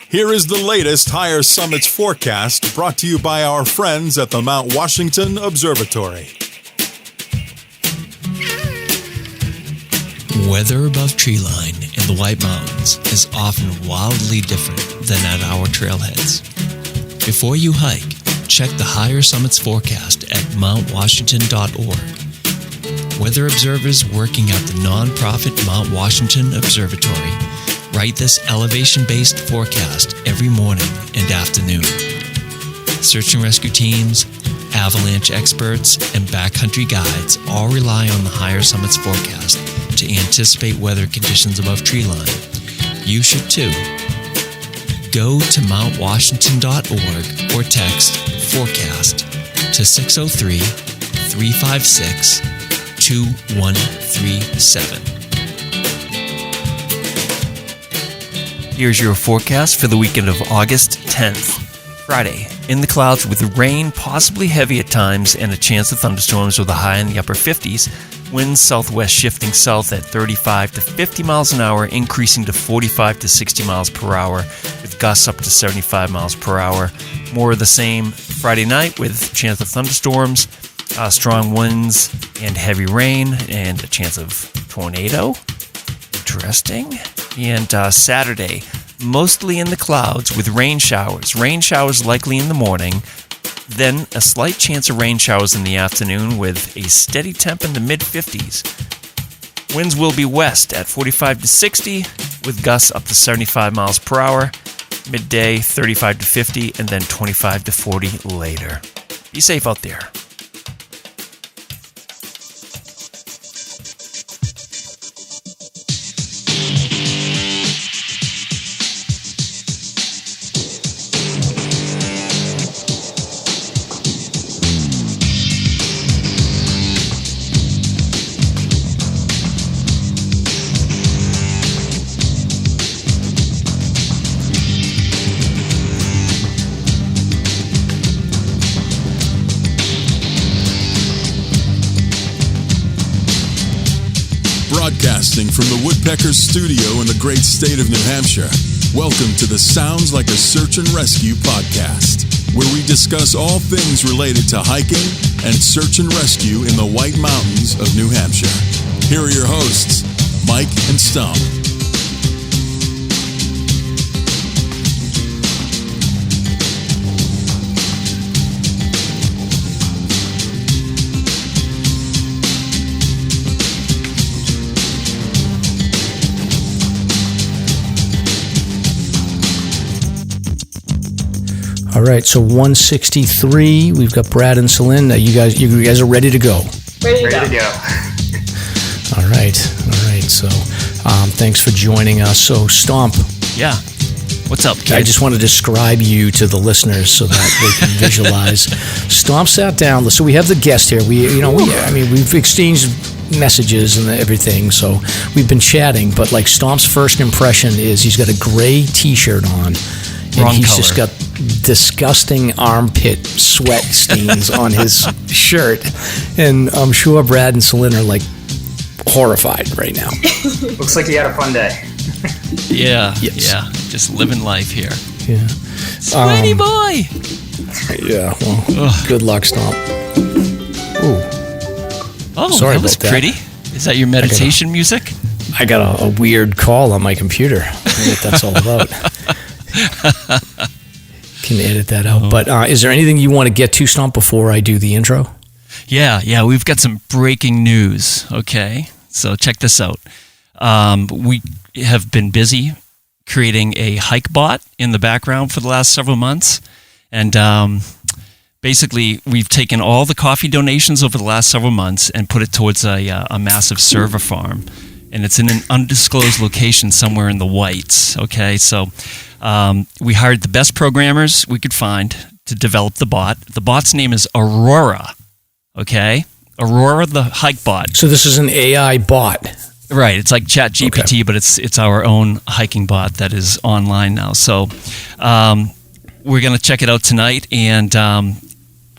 Here is the latest Higher Summits forecast brought to you by our friends at the Mount Washington Observatory. Weather above treeline in the White Mountains is often wildly different than at our trailheads. Before you hike, check the Higher Summits forecast at mountwashington.org. Weather observers working at the nonprofit Mount Washington Observatory write this elevation-based forecast every morning and afternoon. Search and rescue teams, avalanche experts, and backcountry guides all rely on the Higher Summits forecast to anticipate weather conditions above treeline. You should too. Go to mountwashington.org or text forecast to 603-356-2137. Here's your forecast for the weekend of August 10th. Friday, in the clouds with rain, possibly heavy at times, and a chance of thunderstorms with a high in the upper 50s. Winds southwest shifting south at 35 to 50 miles an hour, increasing to 45 to 60 miles per hour, with gusts up to 75 miles per hour. More of the same Friday night with chance of thunderstorms, strong winds, and heavy rain, and a chance of tornado. Interesting. And Saturday, mostly in the clouds with rain showers. Rain showers likely in the morning. Then a slight chance of rain showers in the afternoon with a steady temp in the mid-50s. Winds will be west at 45 to 60 with gusts up to 75 miles per hour. Midday, 35 to 50, and then 25 to 40 later. Be safe out there. Broadcasting from the Woodpeckers Studio in the great state of New Hampshire. Welcome to the Sounds Like a Search and Rescue Podcast, where we discuss all things related to hiking and search and rescue in the White Mountains of New Hampshire. Here are your hosts, Mike and Stump. All right, so 163. We've got Brad and Celine. You guys are ready to go. Ready to go. All right. So, thanks for joining us. So, Stomp. Yeah. What's up, kid? I just want to describe you to the listeners so that they can visualize. Stomp sat down. So we have the guest here. We've exchanged messages and everything. So we've been chatting. But like Stomp's first impression is he's got a gray T-shirt on. And he's color. just got disgusting armpit sweat stains on his shirt. And I'm sure Brad and Celine are like horrified right now. Looks like you had a fun day. Yeah. Yes. Yeah. Just living life here. Yeah. Sweaty boy! Yeah, well, good luck, Stomp. Ooh. Oh, Sorry that was about that. pretty. Is that your meditation music? I got a weird call on my computer. I don't know what that's all about. Can edit that out. But is there anything you want to get to, Stomp, before I do the intro? Yeah, we've got some breaking news, okay? So check this out. We have been busy creating a hike bot in the background for the last several months. And basically, we've taken all the coffee donations over the last several months and put it towards a massive server farm. And it's in an undisclosed location somewhere in the Whites, okay? So we hired the best programmers we could find to develop the bot. The bot's name is Aurora, okay? Aurora, the hike bot. So this is an AI bot. Right, it's like ChatGPT, okay. But it's our own hiking bot that is online now. So we're going to check it out tonight. And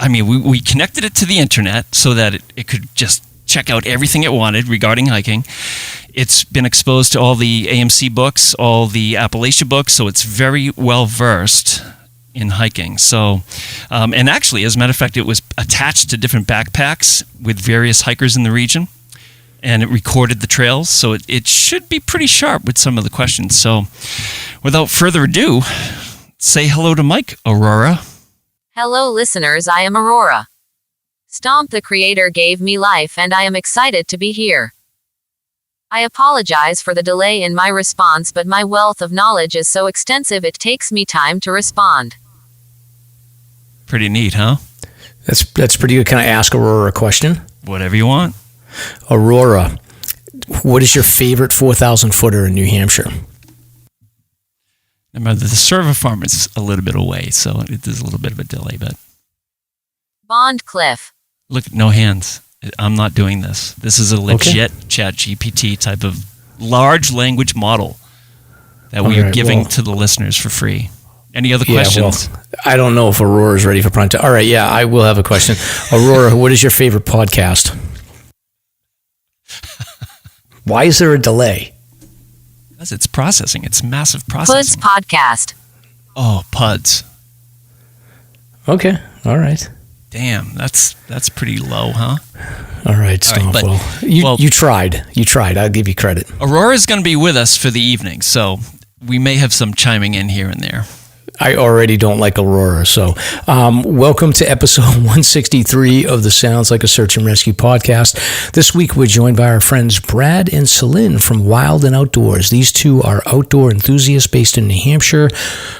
we connected it to the internet so that it could just check out everything it wanted regarding hiking. It's been exposed to all the AMC books, all the Appalachia books, so it's very well versed in hiking. So, and actually, as a matter of fact, it was attached to different backpacks with various hikers in the region, and it recorded the trails, so it should be pretty sharp with some of the questions. So, without further ado, say hello to Mike, Aurora. Hello, listeners. I am Aurora. Stomp the Creator gave me life, and I am excited to be here. I apologize for the delay in my response, but my wealth of knowledge is so extensive it takes me time to respond. Pretty neat, huh? That's pretty good. Can I ask Aurora a question? Whatever you want. Aurora, what is your favorite 4,000 footer in New Hampshire? Remember, the server farm is a little bit away, so there's a little bit of a delay, but... Bond Cliff. Look, no hands. I'm not doing this. This is a legit ChatGPT type of large language model that we are giving to the listeners for free. Any other questions? Well, I don't know if Aurora's ready for prime time. All right, yeah, I will have a question. Aurora, what is your favorite podcast? Why is there a delay? Because it's processing. It's massive processing. Puds Podcast. Oh, Puds. Okay, all right. Damn, that's pretty low, huh? All right, Stomp. You tried. You tried. I'll give you credit. Aurora's going to be with us for the evening, so we may have some chiming in here and there. I already don't like Aurora. So welcome to episode 163 of the Sounds Like a Search and Rescue podcast. This week, we're joined by our friends Brad and Celine from Wild and Outdoors. These two are outdoor enthusiasts based in New Hampshire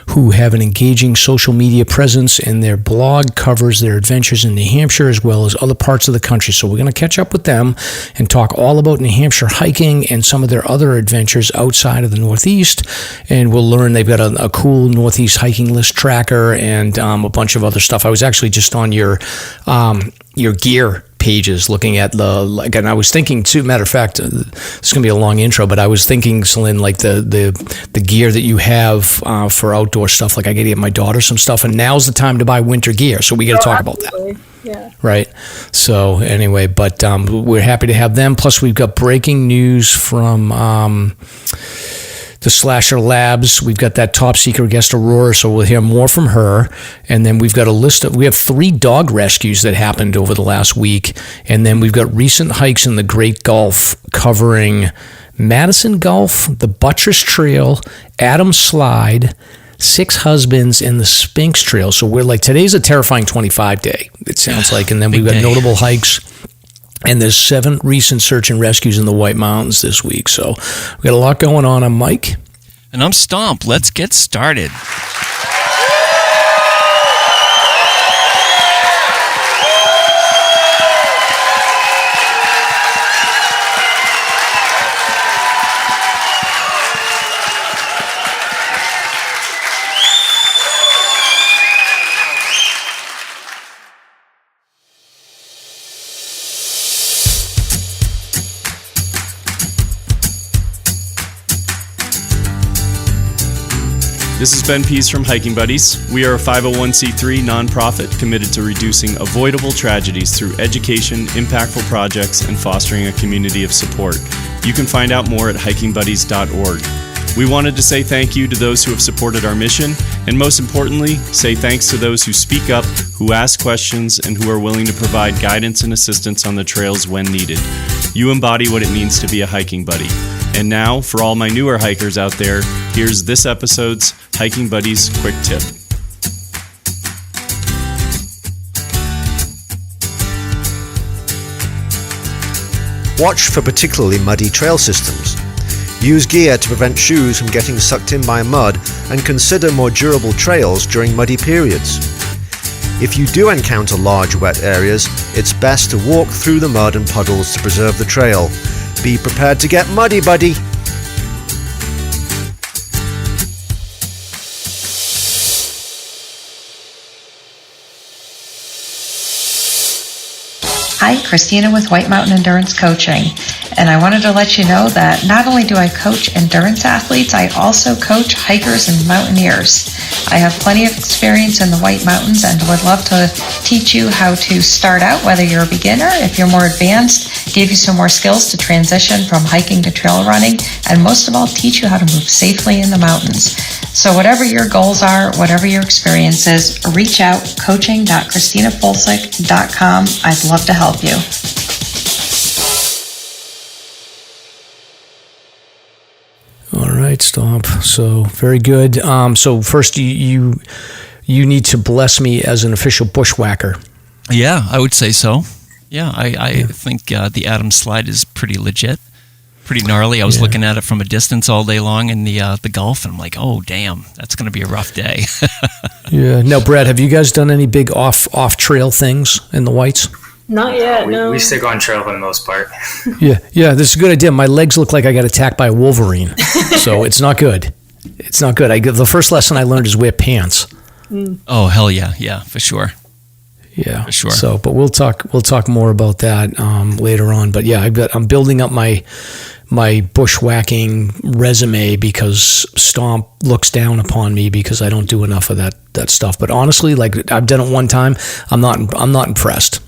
who have an engaging social media presence, and their blog covers their adventures in New Hampshire as well as other parts of the country. So we're going to catch up with them and talk all about New Hampshire hiking and some of their other adventures outside of the Northeast. And we'll learn they've got a cool Northeast hiking list tracker and a bunch of other stuff. I was actually just on your gear pages looking at and I was thinking too, matter of fact, it's going to be a long intro, but I was thinking, Celine, like the gear that you have for outdoor stuff, like I got to get my daughter some stuff, and now's the time to buy winter gear, so we got to talk about that. Yeah. Right. So anyway, but we're happy to have them. Plus we've got breaking news from the Slasher Labs. We've got that top secret guest Aurora, so we'll hear more from her. And then we've got we have 3 dog rescues that happened over the last week. And then we've got recent hikes in the Great Gulf covering Madison Gulf, the Buttress Trail, Adams Slide, Six Husbands, and the Spinks Trail. So we're like, today's a terrifying 25 day, it sounds like. And then we've got notable hikes. And there's 7 recent search and rescues in the White Mountains this week. So we've got a lot going on. I'm Mike. And I'm Stomp. Let's get started. This is Ben Pease from Hiking Buddies. We are a 501c3 nonprofit committed to reducing avoidable tragedies through education, impactful projects, and fostering a community of support. You can find out more at hikingbuddies.org. We wanted to say thank you to those who have supported our mission, and most importantly, say thanks to those who speak up, who ask questions, and who are willing to provide guidance and assistance on the trails when needed. You embody what it means to be a hiking buddy. And now, for all my newer hikers out there, here's this episode's Hiking Buddies Quick Tip. Watch for particularly muddy trail systems. Use gear to prevent shoes from getting sucked in by mud, and consider more durable trails during muddy periods. If you do encounter large wet areas, it's best to walk through the mud and puddles to preserve the trail. Be prepared to get muddy, buddy! Hi, Christina with White Mountain Endurance Coaching, and I wanted to let you know that not only do I coach endurance athletes, I also coach hikers and mountaineers. I have plenty of experience in the White Mountains and would love to teach you how to start out, whether you're a beginner, if you're more advanced, give you some more skills to transition from hiking to trail running, and most of all, teach you how to move safely in the mountains. So whatever your goals are, whatever your experience is, reach out, coaching.christinafolsick.com. I'd love to help you. All right, Stomp. So very good. So first, you need to bless me as an official bushwhacker. Yeah, I would say so. Yeah, I think the Adams slide is pretty legit, pretty gnarly. I was looking at it from a distance all day long in the Gulf, and I'm like, oh, damn, that's going to be a rough day. Yeah. Now, Brad, have you guys done any big off-trail things in the Whites? Not yet, no. We stick on trail for the most part. Yeah, this is a good idea. My legs look like I got attacked by a Wolverine, so it's not good. It's not good. The first lesson I learned is wear pants. Oh, hell yeah, for sure. Yeah, for sure. So, but we'll talk more about that later on. But yeah, I'm building up my bushwhacking resume because Stomp looks down upon me because I don't do enough of that stuff. But honestly, like I've done it one time, I'm not impressed.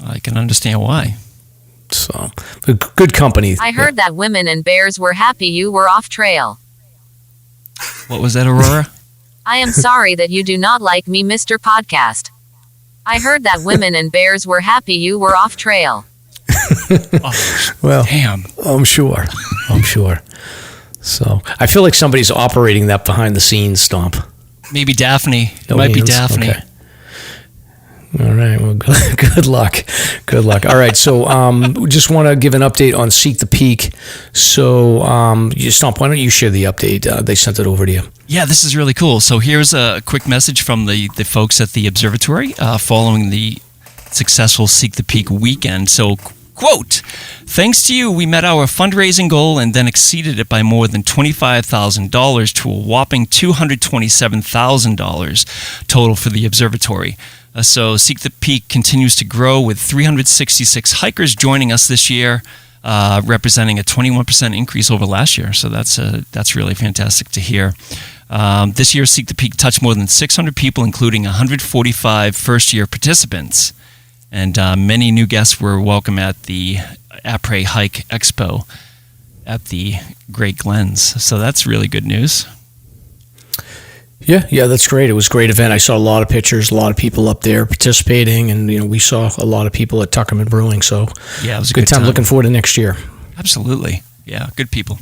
I can understand why. So, good company. I heard that women and bears were happy you were off trail. What was that, Aurora? I am sorry that you do not like me, Mr. Podcast. I heard that women and bears were happy you were off trail. Well, damn. I'm sure. So, I feel like somebody's operating that behind the scenes, Stomp. Maybe Daphne. It might be Daphne. Okay. All right. Well, good luck. Good luck. All right. So, just want to give an update on Seek the Peak. So, Stomp, why don't you share the update? They sent it over to you. Yeah, this is really cool. So here's a quick message from the folks at the observatory following the successful Seek the Peak weekend. So, quote, thanks to you, we met our fundraising goal and then exceeded it by more than $25,000 to a whopping $227,000 total for the observatory. So Seek the Peak continues to grow with 366 hikers joining us this year, representing a 21% increase over last year. So that's really fantastic to hear. This year, Seek the Peak touched more than 600 people, including 145 first-year participants. And many new guests were welcome at the Après Hike Expo at the Great Glens. So that's really good news. Yeah, that's great. It was a great event. I saw a lot of pictures, a lot of people up there participating, and we saw a lot of people at Tuckerman Brewing. So yeah, it was a good time. Looking forward to next year. Absolutely. Yeah, good people.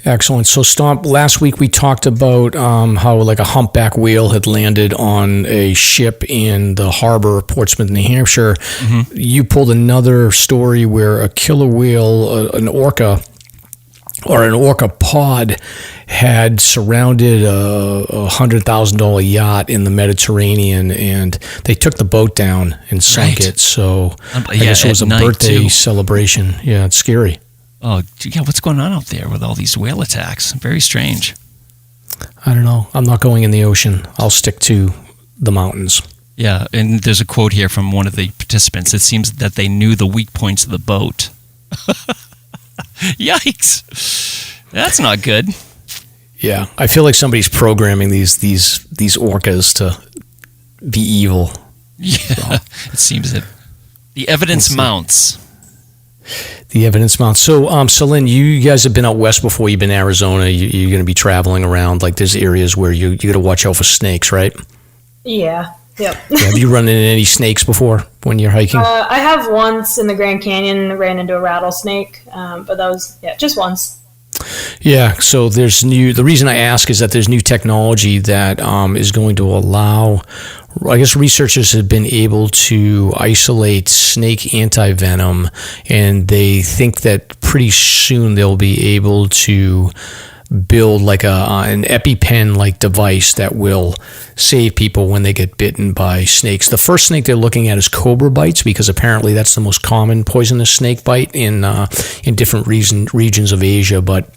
Excellent. So, Stomp, last week we talked about how like a humpback whale had landed on a ship in the harbor of Portsmouth, New Hampshire. Mm-hmm. You pulled another story where a killer whale, an orca pod, had surrounded a $100,000 yacht in the Mediterranean, and they took the boat down and sunk it. So I guess it was a birthday celebration. Yeah, it's scary. Oh, yeah, what's going on out there with all these whale attacks? Very strange. I don't know. I'm not going in the ocean. I'll stick to the mountains. Yeah, and there's a quote here from one of the participants. It seems that they knew the weak points of the boat. Yikes. That's not good. Yeah, I feel like somebody's programming these orcas to be evil. Yeah, so. It seems that the evidence mounts. The evidence mounts. So, Celine, you guys have been out west before. You've been in Arizona. You're going to be traveling around. Like, there's areas where you got to watch out for snakes, right? Yeah. Yep. Have you run into any snakes before when you're hiking? I have once in the Grand Canyon ran into a rattlesnake, but that was just once. Yeah, so the reason I ask is that there's new technology that is going to allow, I guess researchers have been able to isolate snake antivenom, and they think that pretty soon they'll be able to build like an EpiPen-like device that will save people when they get bitten by snakes. The first snake they're looking at is cobra bites, because apparently that's the most common poisonous snake bite in different regions of Asia, but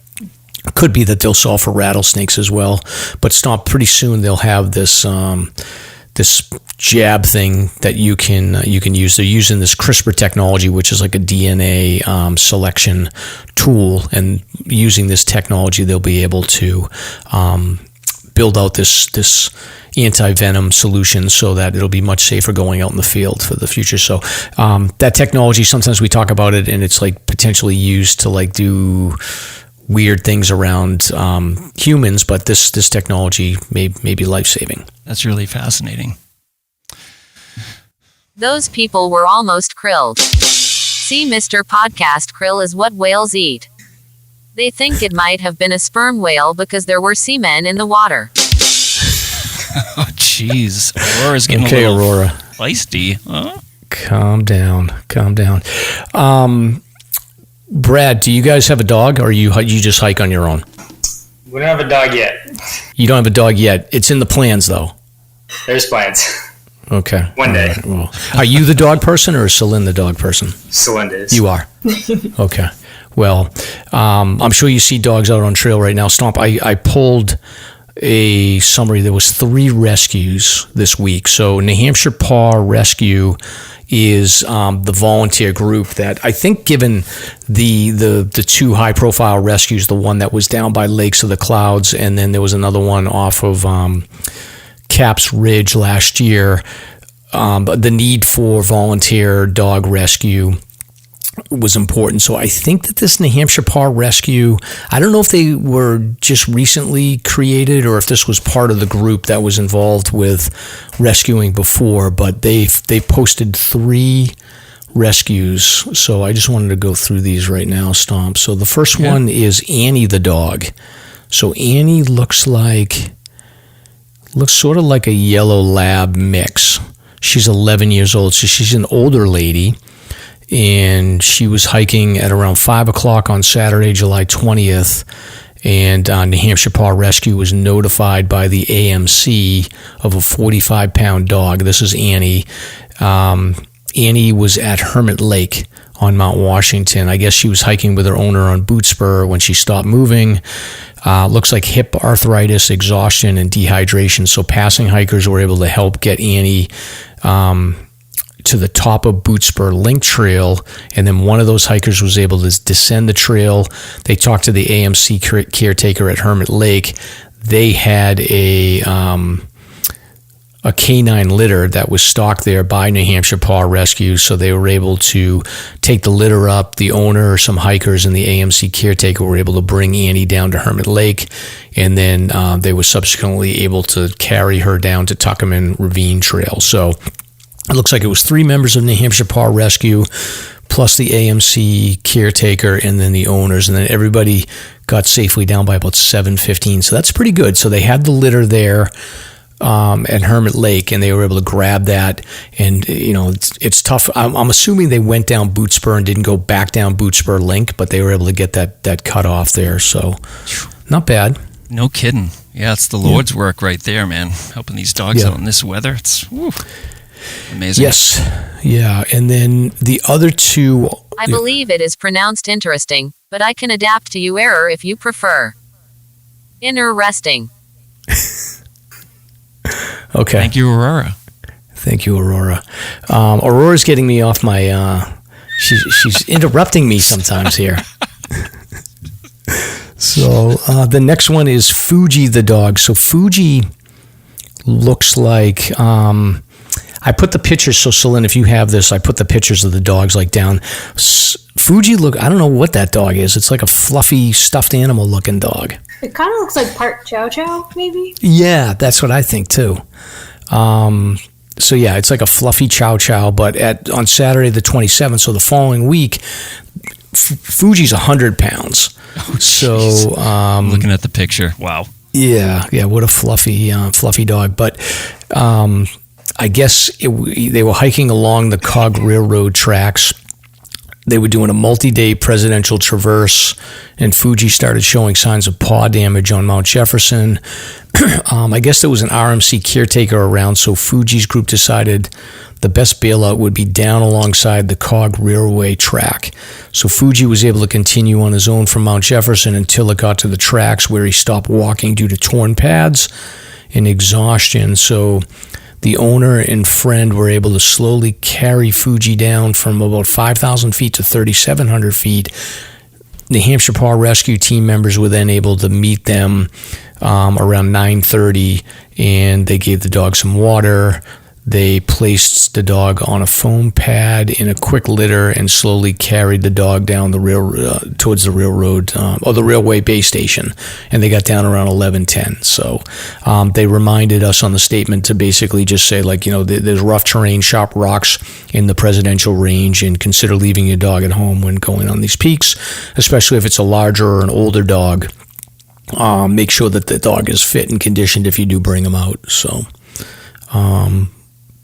it could be that they'll solve for rattlesnakes as well. But Stomp, pretty soon they'll have this jab thing that you can use. They're using this CRISPR technology, which is like a DNA selection tool, and using this technology, they'll be able to build out this anti-venom solutions so that it'll be much safer going out in the field for the future. So that technology, sometimes we talk about it and it's like potentially used to like do weird things around humans, but this technology may be life-saving. That's really fascinating. Those people were almost krilled. See, Mr. Podcast, krill is what whales eat. They think it might have been a sperm whale because there were seamen in the water. Oh, jeez. Aurora's getting okay, a little Aurora. feisty. Huh? Calm down. Brad, do you guys have a dog, or you just hike on your own? We don't have a dog yet. You don't have a dog yet. It's in the plans, though. There's plans. Okay. One day. Right. Well, are you the dog person, or is Celine the dog person? Celine is. You are. Okay. Well, I'm sure you see dogs out on trail right now. Stomp, I pulled a summary. There was 3 rescues this week. So New Hampshire Paw Rescue is the volunteer group that I think, given the 2 high-profile rescues, the one that was down by Lakes of the Clouds, and then there was another one off of Caps Ridge last year, the need for volunteer dog rescue was important. So I think that this New Hampshire Paw Rescue, I don't know if they were just recently created or if this was part of the group that was involved with rescuing before, but they've posted 3 rescues. So I just wanted to go through these right now, Stomp. So the first one is Annie the dog. So Annie looks sort of like a yellow lab mix. She's 11 years old, so she's an older lady. And she was hiking at around 5 o'clock on Saturday, July 20th, and New Hampshire Paw Rescue was notified by the AMC of a 45-pound dog. This is Annie. Annie was at Hermit Lake on Mount Washington. I guess she was hiking with her owner on Boot Spur when she stopped moving. Looks like hip arthritis, exhaustion, and dehydration. So passing hikers were able to help get Annie to the top of Boot Spur Link Trail, and then one of those hikers was able to descend the trail. They talked to the AMC caretaker at Hermit Lake. They had a canine litter that was stocked there by New Hampshire Paw Rescue, so they were able to take the litter up. The owner, some hikers, and the AMC caretaker were able to bring Annie down to Hermit Lake, and then they were subsequently able to carry her down to Tuckerman Ravine Trail. So it looks like it was 3 members of New Hampshire Paw Rescue, plus the AMC caretaker, and then the owners, and then everybody got safely down by about 7:15. So that's pretty good. So they had the litter there at Hermit Lake, and they were able to grab that. And it's tough. I'm assuming they went down Boot Spur and didn't go back down Boot Spur Link, but they were able to get that cut off there. So not bad. No kidding. Yeah, it's the Lord's work right there, man. Helping these dogs out in this weather. It's amazing. Yes. Yeah. And then the other 2... I believe it is pronounced interesting, but I can adapt to you error if you prefer. Interesting. Okay. Thank you, Aurora. Aurora's getting me off my... she's interrupting me sometimes here. So the next one is Fuji the dog. So Fuji looks like... I put the pictures, so Celine, if you have this, I put the pictures of the dogs like down. Fuji I don't know what that dog is. It's like a fluffy, stuffed animal looking dog. It kind of looks like part Chow Chow, maybe? Yeah, that's what I think too. So yeah, it's like a fluffy Chow Chow, but on Saturday the 27th, so the following week, Fuji's 100 pounds. Oh, so looking at the picture, wow. Yeah, what a fluffy dog. But I guess they were hiking along the Cog Railroad tracks. They were doing a multi-day presidential traverse, and Fuji started showing signs of paw damage on Mount Jefferson. I guess there was an RMC caretaker around, so Fuji's group decided the best bailout would be down alongside the Cog Railway track. So Fuji was able to continue on his own from Mount Jefferson until it got to the tracks, where he stopped walking due to torn pads and exhaustion. So the owner and friend were able to slowly carry Fuji down from about 5,000 feet to 3,700 feet. New Hampshire Paw Rescue team members were then able to meet them around 9:30, and they gave the dog some water. They placed the dog on a foam pad in a quick litter and slowly carried the dog down the towards the railroad or the railway base station. And they got down around 11:10. So they reminded us on the statement to basically just say, like, there's rough terrain, sharp rocks in the presidential range, and consider leaving your dog at home when going on these peaks, especially if it's a larger or an older dog. Make sure that the dog is fit and conditioned if you do bring him out. So,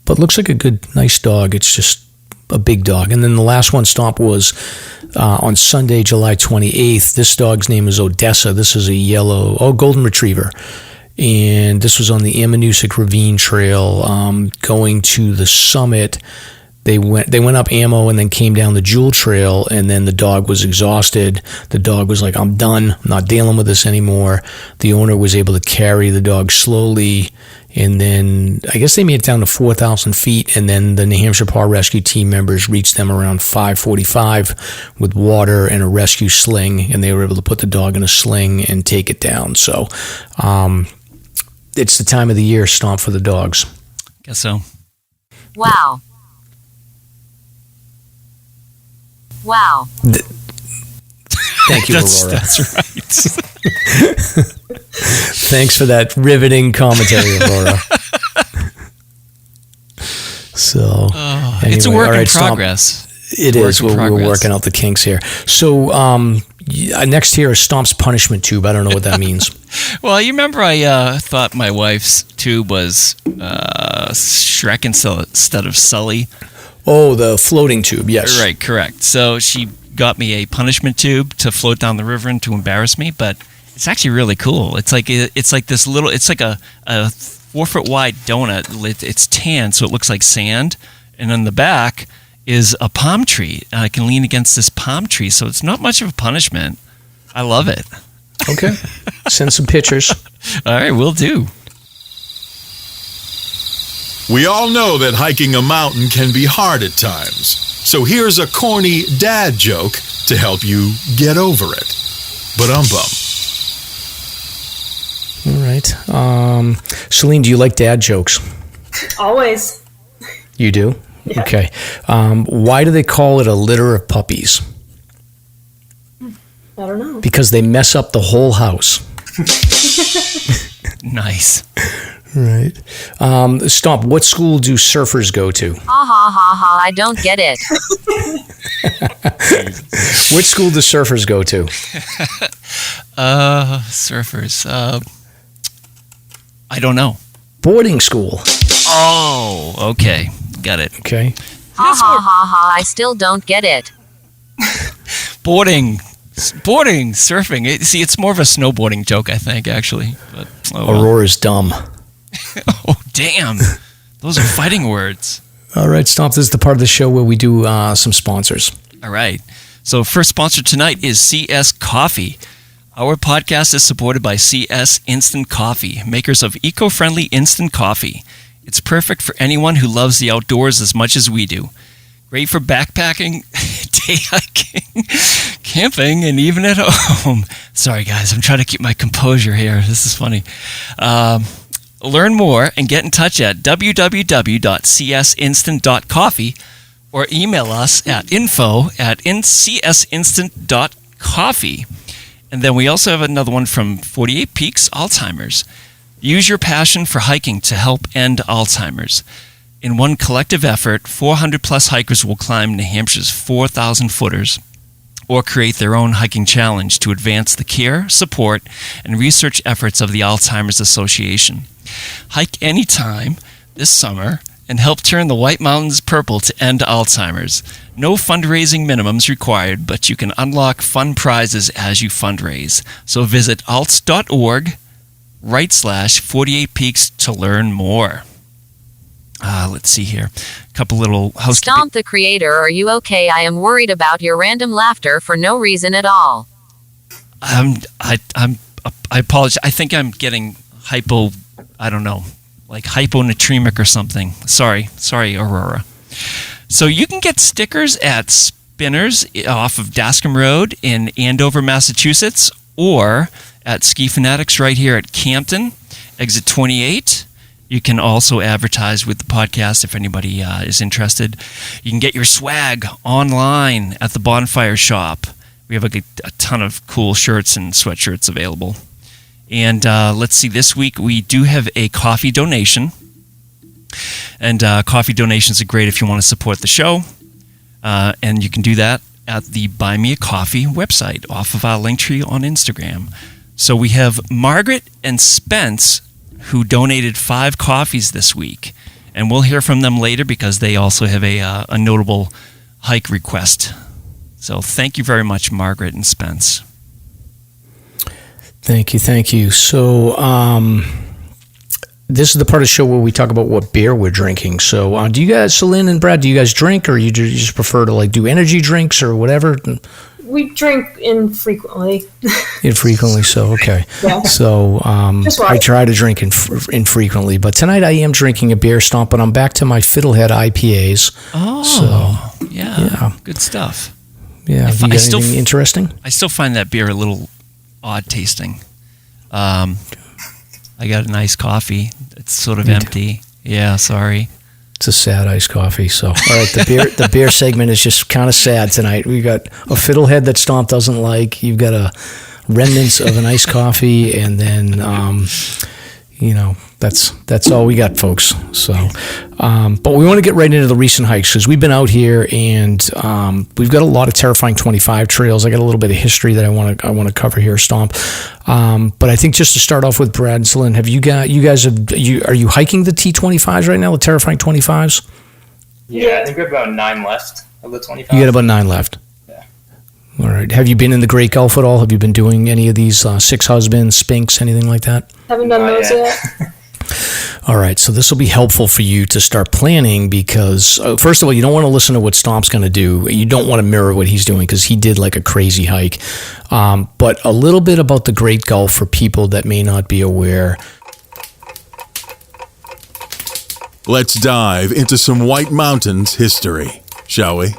but looks like a good, nice dog. It's just a big dog. And then the last one, Stomp, was on Sunday, July 28th. This dog's name is Odessa. This is a golden retriever. And this was on the Ammonoosuc Ravine Trail, going to the summit. They went up Ammo and then came down the Jewel Trail, and then the dog was exhausted. The dog was like, I'm done. I'm not dealing with this anymore. The owner was able to carry the dog slowly, and then I guess they made it down to 4,000 feet, and then the New Hampshire Paw Rescue team members reached them around 5:45 with water and a rescue sling, and they were able to put the dog in a sling and take it down. So it's the time of the year, Stomp, for the dogs. Guess so. Wow. Wow. Thank you, Aurora. That's right. Thanks for that riveting commentary, Aurora. So, anyway, it's a work in Stomp. progress. It is. We're working out the kinks here. So, next here is Stomp's punishment tube. I don't know what that means. Well, you remember I thought my wife's tube was Shrek instead of Sully. Oh, the floating tube, yes. Right, correct. So she got me a punishment tube to float down the river and to embarrass me, but it's actually really cool. It's like this little, it's like a 4-foot wide donut. It's tan, so it looks like sand, and on the back is a palm tree. I can lean against this palm tree, so it's not much of a punishment. I love it. Okay. Send some pictures. All right, will do. We all know that hiking a mountain can be hard at times. So here's a corny dad joke to help you get over it. Ba-dum-bum. All right. Celine, do you like dad jokes? Always. You do? Yeah. Okay. Why do they call it a litter of puppies? I don't know. Because they mess up the whole house. Nice. Right. Stomp, what school do surfers go to? Ha ha ha ha, I don't get it. Which school do surfers go to? Surfers. I don't know. Boarding school. Oh, okay. Got it. Okay. Ha ha ha ha, I still don't get it. Boarding, surfing. It's more of a snowboarding joke, I think, actually. But, Aurora's dumb. Oh, damn. Those are fighting words. All right, Stomp, this is the part of the show where we do some sponsors. All right. So first sponsor tonight is CS Coffee. Our podcast is supported by CS Instant Coffee, makers of eco-friendly instant coffee. It's perfect for anyone who loves the outdoors as much as we do. Great for backpacking, day hiking, camping, and even at home. Sorry, guys. I'm trying to keep my composure here. This is funny. Learn more and get in touch at www.csinstant.coffee or email us at info@csinstant.coffee. And then we also have another one from 48 Peaks Alzheimer's. Use your passion for hiking to help end Alzheimer's. In one collective effort, 400-plus hikers will climb New Hampshire's 4,000 footers or create their own hiking challenge to advance the care, support, and research efforts of the Alzheimer's Association. Hike anytime this summer and help turn the White Mountains purple to end Alzheimer's. No fundraising minimums required, but you can unlock fun prizes as you fundraise. So visit alts.org/48peaks to learn more. Let's see here. A couple little housekeeping. Stomp the creator, are you okay? I am worried about your random laughter for no reason at all. I apologize. I think I'm getting hyponatremic or something. Sorry, Aurora. So you can get stickers at Spinners off of Dascombe Road in Andover, Massachusetts, or at Ski Fanatics right here at Campton, exit 28. You can also advertise with the podcast if anybody is interested. You can get your swag online at the Bonfire Shop. We have a ton of cool shirts and sweatshirts available. And let's see, this week we do have a coffee donation. And coffee donations are great if you want to support the show. And you can do that at the Buy Me a Coffee website off of our Linktree on Instagram. So we have Margaret and Spence, who donated 5 coffees this week. And we'll hear from them later because they also have a notable hike request. So thank you very much, Margaret and Spence. Thank you. So this is the part of the show where we talk about what beer we're drinking. So do you guys, Celine and Brad, do you guys drink, or you just prefer to do energy drinks or whatever? We drink infrequently. Infrequently, so okay. Yeah. So I try to drink infrequently, but tonight I am drinking a beer, Stomp, but I'm back to my Fiddlehead IPAs. Oh, so, yeah, good stuff. Yeah, have you got anything interesting? I still find that beer a little odd tasting. I got a nice coffee. It's sort of empty. Yeah, sorry. It's a sad iced coffee. So, all right, the beer segment is just kind of sad tonight. We got a Fiddlehead that Stomp doesn't like. You've got a remnants of an iced coffee, and then that's all we got, folks. So, but we want to get right into the recent hikes because we've been out here and we've got a lot of terrifying 25 trails. I got a little bit of history that I want to cover here, Stomp. But I think just to start off with Brad and Celine, are you hiking the T25s right now, the terrifying 25s? Yeah, I think we have about 9 left of the 25. You got about 9 left. Yeah. All right. Have you been in the Great Gulf at all? Have you been doing any of these Six Husbands, Spinks, anything like that? Haven't done those yet. All right, so this will be helpful for you to start planning because, first of all, you don't want to listen to what Stomp's going to do. You don't want to mirror what he's doing because he did like a crazy hike. But a little bit about the Great Gulf for people that may not be aware. Let's dive into some White Mountains history, shall we?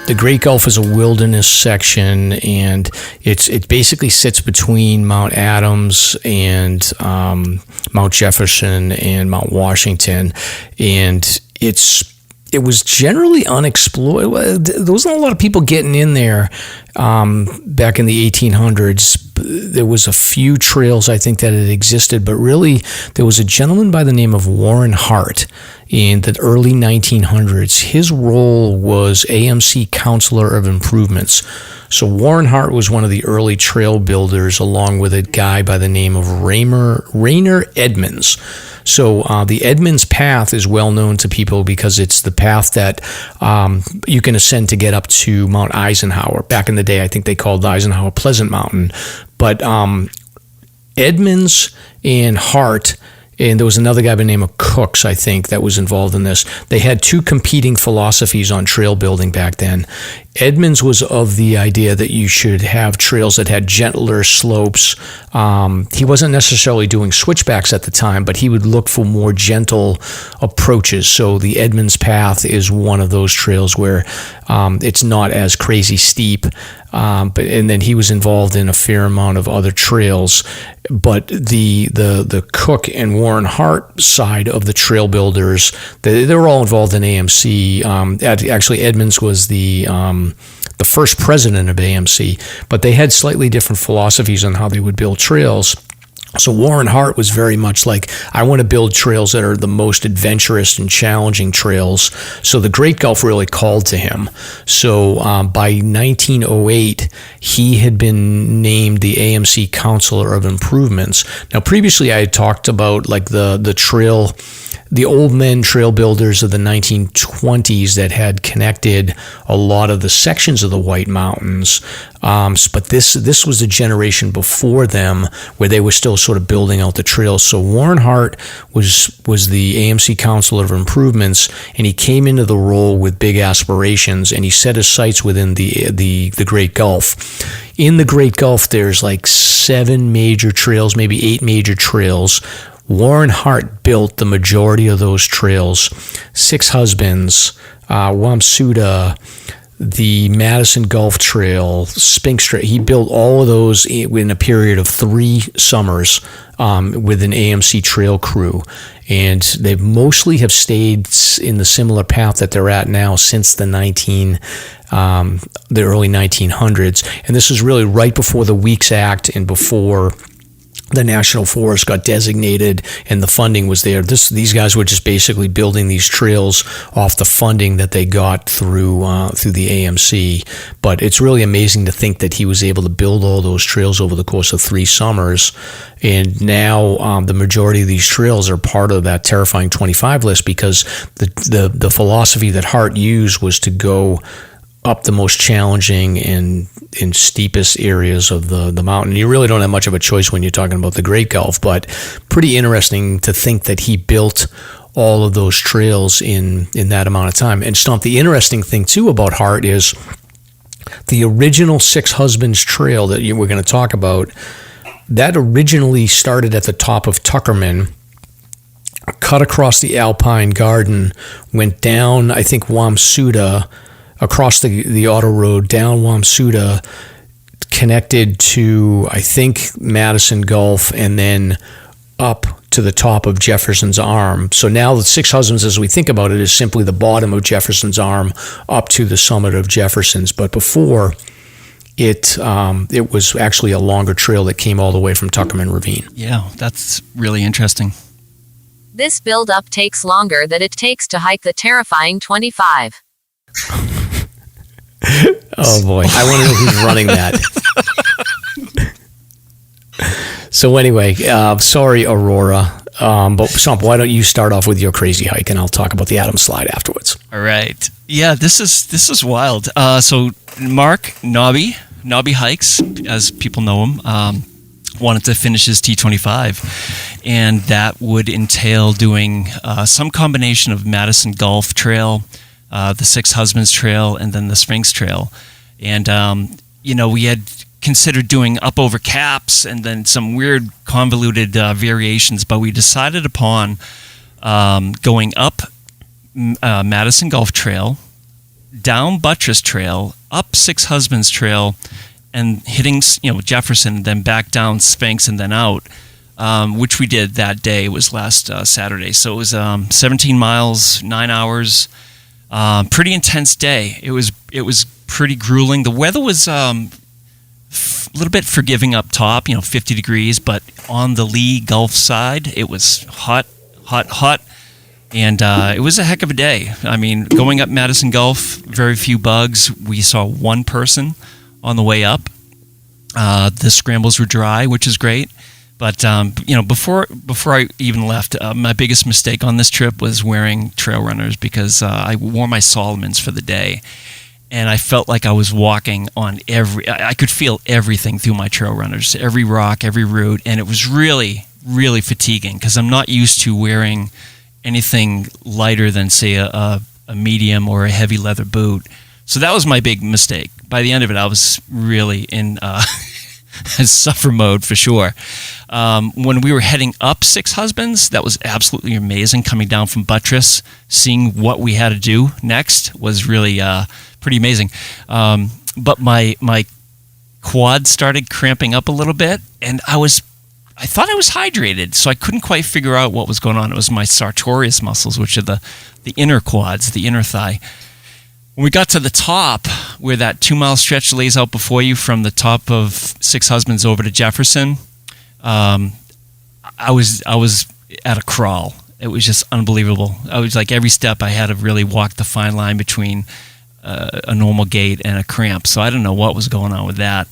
The Great Gulf is a wilderness section, and it basically sits between Mount Adams and Mount Jefferson and Mount Washington, and it was generally unexplored. There wasn't a lot of people getting in there back in the 1800s. There was a few trails, I think, that had existed, but really there was a gentleman by the name of Warren Hart in the early 1900s. His role was AMC Counselor of Improvements. So Warren Hart was one of the early trail builders, along with a guy by the name of Rainer Edmonds. So the Edmonds Path is well known to people because it's the path that you can ascend to get up to Mount Eisenhower. Back in the day, I think they called Eisenhower Pleasant Mountain. But Edmonds and Hart, and there was another guy by the name of Cooks, I think, that was involved in this. They had two competing philosophies on trail building back then. Edmonds was of the idea that you should have trails that had gentler slopes. He wasn't necessarily doing switchbacks at the time, but he would look for more gentle approaches. So the Edmonds Path is one of those trails where it's not as crazy steep. And then he was involved in a fair amount of other trails. But the Cook and Warren Hart side of the trail builders, they were all involved in AMC. Actually, Edmonds was the first president of AMC, but they had slightly different philosophies on how they would build trails. So Warren Hart was very much like, I want to build trails that are the most adventurous and challenging trails. So the Great Gulf really called to him. So by 1908, he had been named the AMC Counselor of Improvements. Now, previously I had talked about like the old men trail builders of the 1920s that had connected a lot of the sections of the White Mountains. But this was the generation before them where they were still sort of building out the trails. So Warren Hart was the AMC Counselor of Improvements, and he came into the role with big aspirations, and he set his sights within the Great Gulf. In the Great Gulf, there's like 7 major trails, maybe 8 major trails. Warren Hart built the majority of those trails. Six Husbands, Wamsuta, the Madison Gulf Trail, Sphinx Trail. He built all of those in a period of 3 summers with an AMC trail crew. And they mostly have stayed in the similar path that they're at now since the early 1900s. And this is really right before the Weeks Act and before the National Forest got designated and the funding was there. These guys were just basically building these trails off the funding that they got through the AMC. But it's really amazing to think that he was able to build all those trails over the course of 3 summers. And now the majority of these trails are part of that Terrifying 25 list, because the philosophy that Hart used was to go up the most challenging and steepest areas of the mountain. You really don't have much of a choice when you're talking about the Great Gulf, but pretty interesting to think that he built all of those trails in that amount of time. And Stomp, the interesting thing too about Hart is the original Six Husbands Trail that we're going to talk about, that originally started at the top of Tuckerman, cut across the Alpine Garden, went down, I think, Wamsuta, across the auto road, down Wamsuta, connected to, I think, Madison Gulf, and then up to the top of Jefferson's Arm. So now the Six Husbands, as we think about it, is simply the bottom of Jefferson's Arm up to the summit of Jefferson's. But before, it was actually a longer trail that came all the way from Tuckerman Ravine. Yeah, that's really interesting. This build-up takes longer than it takes to hike the terrifying 25. Oh boy, I want to know who's running that. So anyway, sorry, Aurora, but Stomp, why don't you start off with your crazy hike, and I'll talk about the Adams Slide afterwards. All right. Yeah, this is wild. So Mark Nobby Hikes, as people know him, wanted to finish his T25, and that would entail doing some combination of Madison Gulf Trail, the Six Husbands Trail, and then the Sphinx Trail. And, we had considered doing up over caps and then some weird convoluted variations, but we decided upon going up Madison Gulf Trail, down Buttress Trail, up Six Husbands Trail, and hitting Jefferson, then back down Sphinx, and then out, which we did that day. It was last Saturday. So it was 17 miles, 9 hours. Pretty intense day. It was pretty grueling. The weather was a little bit forgiving up top, 50 degrees, but on the Lee Gulf side, it was hot, and it was a heck of a day. I mean, going up Madison Gulf, very few bugs. We saw one person on the way up. The scrambles were dry, which is great. But before I even left, my biggest mistake on this trip was wearing trail runners, because I wore my Solomons for the day, and I felt like I was walking on I could feel everything through my trail runners, every rock, every root, and it was really, really fatiguing, because I'm not used to wearing anything lighter than, say, a medium or a heavy leather boot. So that was my big mistake. By the end of it, I was really in suffer mode for sure. When we were heading up Six Husbands, that was absolutely amazing. Coming down from Buttress, seeing what we had to do next was really pretty amazing. But my quad started cramping up a little bit, and I thought I was hydrated, so I couldn't quite figure out what was going on. It was my sartorius muscles, which are the inner quads, the inner thigh. When we got to the top, where that 2-mile stretch lays out before you from the top of Six Husbands over to Jefferson, I was at a crawl. It was just unbelievable. I was like, every step I had to really walk the fine line between a normal gait and a cramp. So I don't know what was going on with that.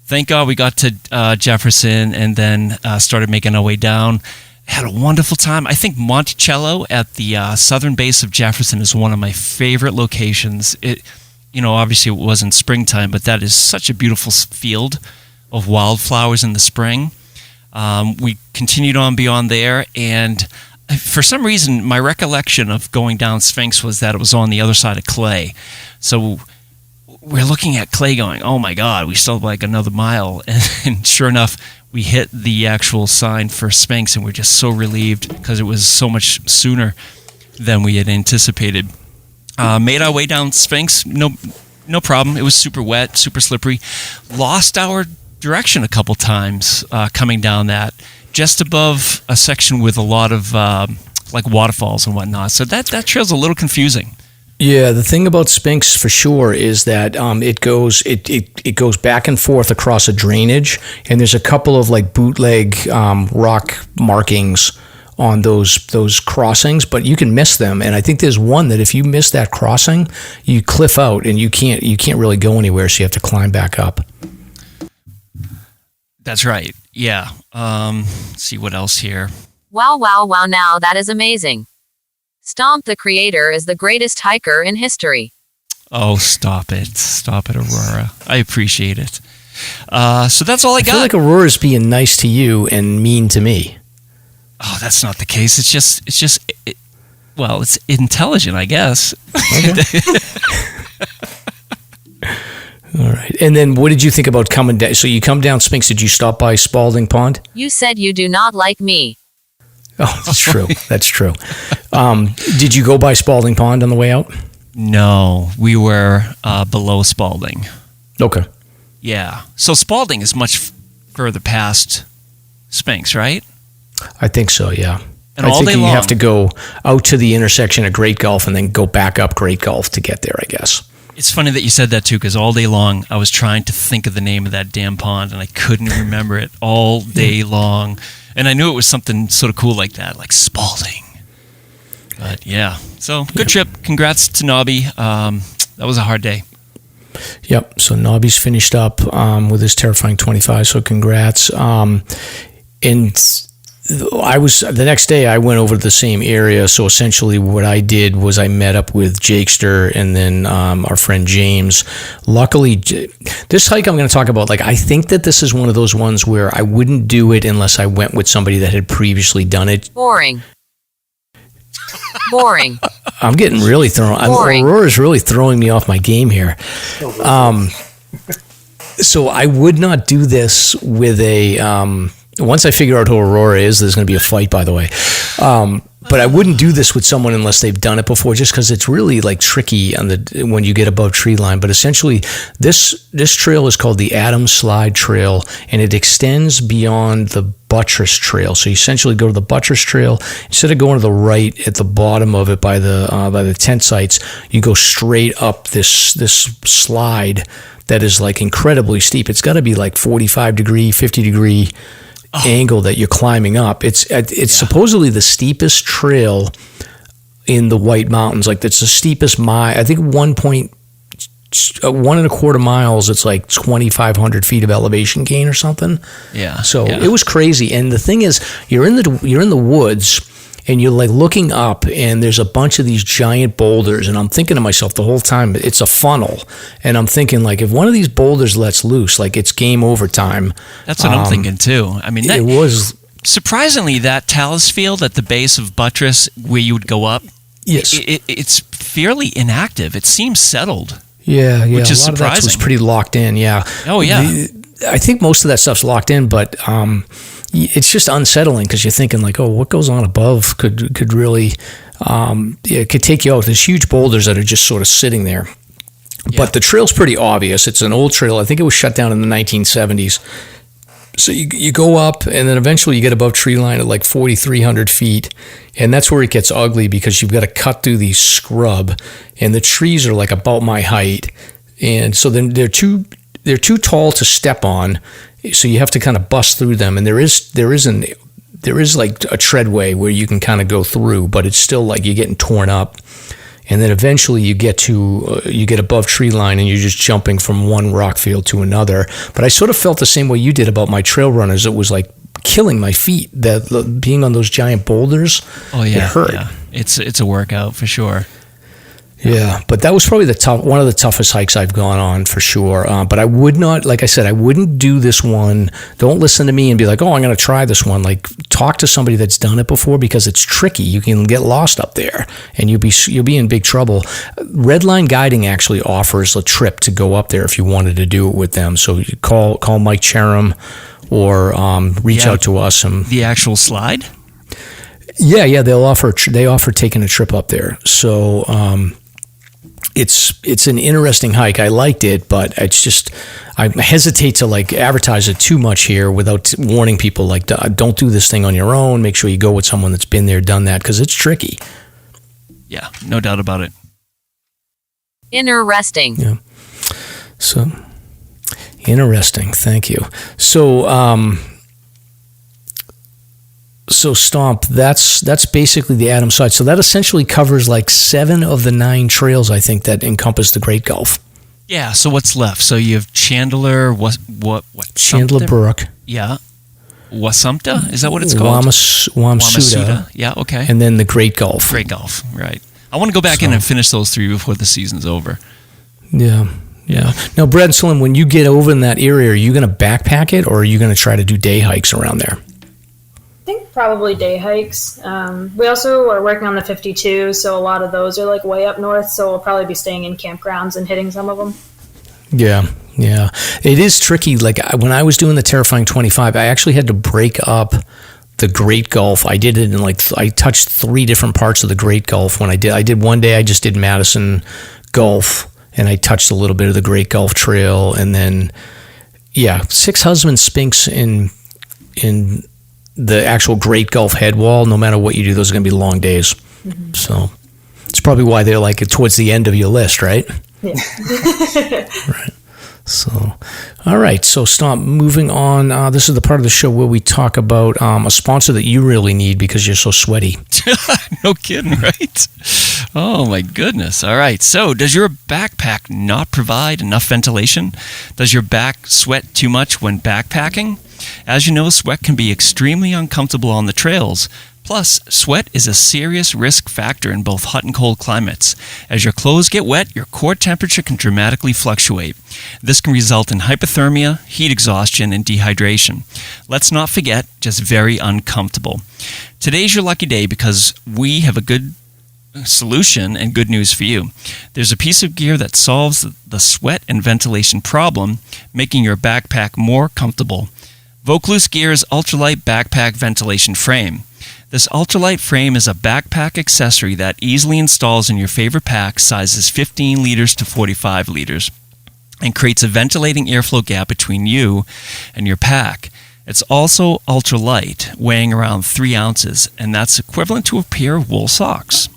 Thank God we got to Jefferson, and then started making our way down. Had a wonderful time. I think Monticello at the southern base of Jefferson is one of my favorite locations. Obviously it wasn't springtime, but that is such a beautiful field of wildflowers in the spring. We continued on beyond there, and for some reason, my recollection of going down Sphinx was that it was on the other side of Clay. So we're looking at Clay going, oh my God, we still have like another mile. And sure enough, we hit the actual sign for Spinks, and we're just so relieved because it was so much sooner than we had anticipated. Made our way down Spinks, no problem. It was super wet, super slippery. Lost our direction a couple times coming down that, just above a section with a lot of like waterfalls and whatnot. So that trail's a little confusing. Yeah, the thing about Spinks for sure is that it goes back and forth across a drainage, and there's a couple of like bootleg rock markings on those crossings, but you can miss them. And I think there's one that if you miss that crossing, you cliff out and you can't really go anywhere, so you have to climb back up. That's right. Yeah. Let's see what else here. Wow, now that is amazing. Stomp the Creator is the greatest hiker in history. Oh, stop it, Aurora. I appreciate it. So that's all I got. I feel like Aurora's being nice to you and mean to me. Oh, that's not the case. It's intelligent, I guess. Okay. All right. And then what did you think about coming down? So you come down Spinks. Did you stop by Spalding Pond? You said you do not like me. Oh, that's true. That's true. Did you go by Spalding Pond on the way out? No, we were below Spalding. Okay. Yeah. So Spalding is much further past Spinks, right? I think so, yeah. And I all think day you long. have to go out to the intersection of Great Gulf and then go back up Great Gulf to get there, I guess. It's funny that you said that, too, because all day long I was trying to think of the name of that damn pond, and I couldn't remember it all day long. And I knew it was something sort of cool like that, like Spalding. But, yeah. So, good trip. Congrats to Nobby. That was a hard day. Yep. So, Nobby's finished up with his terrifying 25, so congrats. And the next day I went over to the same area. So essentially what I did was I met up with Jakester and then our friend James. Luckily, this hike I'm going to talk about, like, I think that this is one of those ones where I wouldn't do it unless I went with somebody that had previously done it. Boring. I'm getting really thrown. Aurora's really throwing me off my game here. So I would not do this with a... once I figure out who Aurora is, there's going to be a fight, by the way. But I wouldn't do this with someone unless they've done it before, just because it's really like tricky when you get above tree line. But essentially, this trail is called the Adams Slide Trail, and it extends beyond the Buttress Trail. So you essentially go to the Buttress Trail. Instead of going to the right at the bottom of it by the tent sites, you go straight up this slide that is like incredibly steep. It's got to be like 45 degree, 50 degree angle that you're climbing up. It's supposedly the steepest trail in the White Mountains. Like, that's the steepest mile. I think 1.25 miles. It's like 2,500 feet of elevation gain or something. Yeah. So it was crazy. And the thing is, you're in the woods. And you're like looking up, and there's a bunch of these giant boulders, and I'm thinking to myself the whole time, it's a funnel, and I'm thinking, like, if one of these boulders lets loose, like, it's game over time. That's what I'm thinking too. I mean, it was surprisingly that talus field at the base of Buttress where you would go up. Yes, it's fairly inactive. It seems settled. Yeah, which is a lot surprising. Of that was pretty locked in. Yeah. Oh yeah. I think most of that stuff's locked in, but it's just unsettling because you're thinking like, oh, what goes on above could really, it could take you out. There's huge boulders that are just sort of sitting there. Yeah. But the trail's pretty obvious. It's an old trail. I think it was shut down in the 1970s. So you go up, and then eventually you get above tree line at like 4,300 feet, and that's where it gets ugly because you've got to cut through these scrub, and the trees are like about my height, and so then they're too tall to step on. So you have to kind of bust through them, and there is like a treadway where you can kind of go through, but it's still like you're getting torn up. And then eventually you get above tree line, and you're just jumping from one rock field to another. But I sort of felt the same way you did about my trail runners. It was like killing my feet, that being on those giant boulders. Oh yeah, it hurt. Yeah. It's a workout for sure. Yeah, but that was probably one of the toughest hikes I've gone on for sure. But I would not, like I said, I wouldn't do this one. Don't listen to me and be like, oh, I'm going to try this one. Like, talk to somebody that's done it before, because it's tricky. You can get lost up there, and you'll be in big trouble. Redline Guiding actually offers a trip to go up there if you wanted to do it with them. So you call Mike Cherum or reach out to us. The actual slide? Yeah, they offer taking a trip up there. So it's an interesting hike. I liked it, but it's just I hesitate to like advertise it too much here without warning people like, don't do this thing on your own. Make sure you go with someone that's been there, done that, because it's tricky. Yeah, no doubt about it. Inner resting. Yeah. So interesting. Thank you. So Stomp, that's basically the Adams side. So that essentially covers like 7 of the 9 trails, I think, that encompass the Great Gulf. Yeah, so what's left? So you have Chandler, what? Chandler Brook. Yeah. Wasumpta? Is that what it's called? Wamsuta. Yeah, okay. And then the Great Gulf. Great Gulf, right. I want to go back in and finish those 3 before the season's over. Yeah. Now, Brad and Slim, when you get over in that area, are you going to backpack it, or are you going to try to do day hikes around there? I think probably day hikes. We also are working on the 52, so a lot of those are like way up north, so we'll probably be staying in campgrounds and hitting some of them. Yeah. It is tricky. Like when I was doing the Terrifying 25, I actually had to break up the Great Gulf. I did it in I touched 3 different parts of the Great Gulf when I did one day I just did Madison Gulf, and I touched a little bit of the Great Gulf Trail, and then 6 Husband Spinks in the actual Great Gulf head wall. No matter what you do, those are going to be long days. Mm-hmm. So it's probably why they're like towards the end of your list, right? Yeah. Right. So, all right. So, Stomp, moving on. This is the part of the show where we talk about a sponsor that you really need because you're so sweaty. No kidding, right? Oh, my goodness. All right. So, does your backpack not provide enough ventilation? Does your back sweat too much when backpacking? As you know, sweat can be extremely uncomfortable on the trails. Plus, sweat is a serious risk factor in both hot and cold climates. As your clothes get wet, your core temperature can dramatically fluctuate. This can result in hypothermia, heat exhaustion, and dehydration. Let's not forget, just very uncomfortable. Today's your lucky day because we have a good solution and good news for you. There's a piece of gear that solves the sweat and ventilation problem, making your backpack more comfortable. Vaucluse Gear's ultralight backpack ventilation frame. This ultralight frame is a backpack accessory that easily installs in your favorite pack sizes 15 liters to 45 liters and creates a ventilating airflow gap between you and your pack. It's also ultralight, weighing around 3 ounces, and that's equivalent to a pair of wool socks.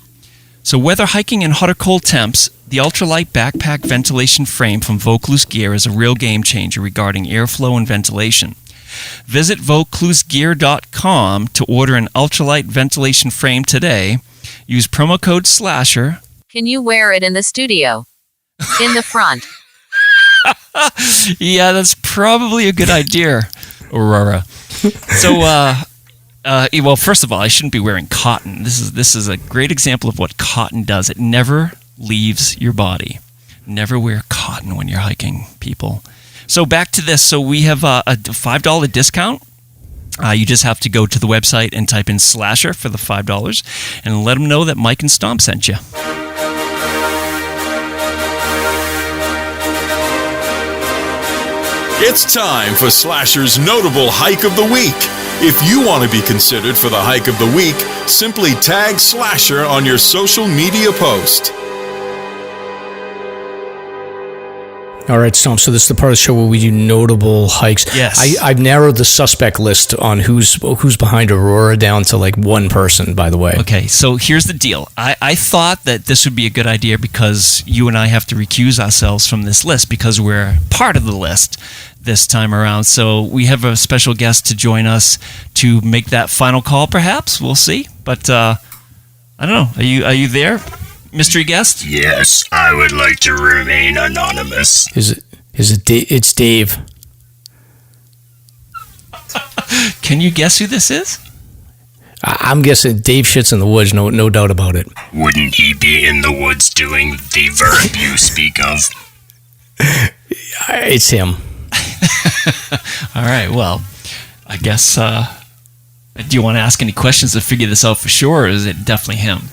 So whether hiking in hot or cold temps, the ultralight backpack ventilation frame from Vaucluse Gear is a real game changer regarding airflow and ventilation. Visit vauclusegear.com to order an ultralight ventilation frame today. Use promo code SLASHER. Can you wear it in the studio? In the front? Yeah, that's probably a good idea, Aurora. So, well, first of all, I shouldn't be wearing cotton. This is a great example of what cotton does. It never leaves your body. Never wear cotton when you're hiking, people. So back to this. So we have a $5 discount. You just have to go to the website and type in Slasher for the $5 and let them know that Mike and Stomp sent you. It's time for Slasher's Notable Hike of the Week. If you want to be considered for the Hike of the Week, simply tag Slasher on your social media post. All right, Stomp. So this is the part of the show where we do notable hikes. Yes. I've narrowed the suspect list on who's behind Aurora down to like one person, by the way. Okay, so here's the deal. I thought that this would be a good idea because you and I have to recuse ourselves from this list because we're part of the list this time around. So we have a special guest to join us to make that final call, perhaps. We'll see. But I don't know. Are you there? Mystery guest? Yes, I would like to remain anonymous. It's Dave. Can you guess who this is? I'm guessing Dave shits in the woods, no doubt about it. Wouldn't he be in the woods doing the verb you speak of? It's him. All right, well, I guess, do you want to ask any questions to figure this out for sure, or is it definitely him?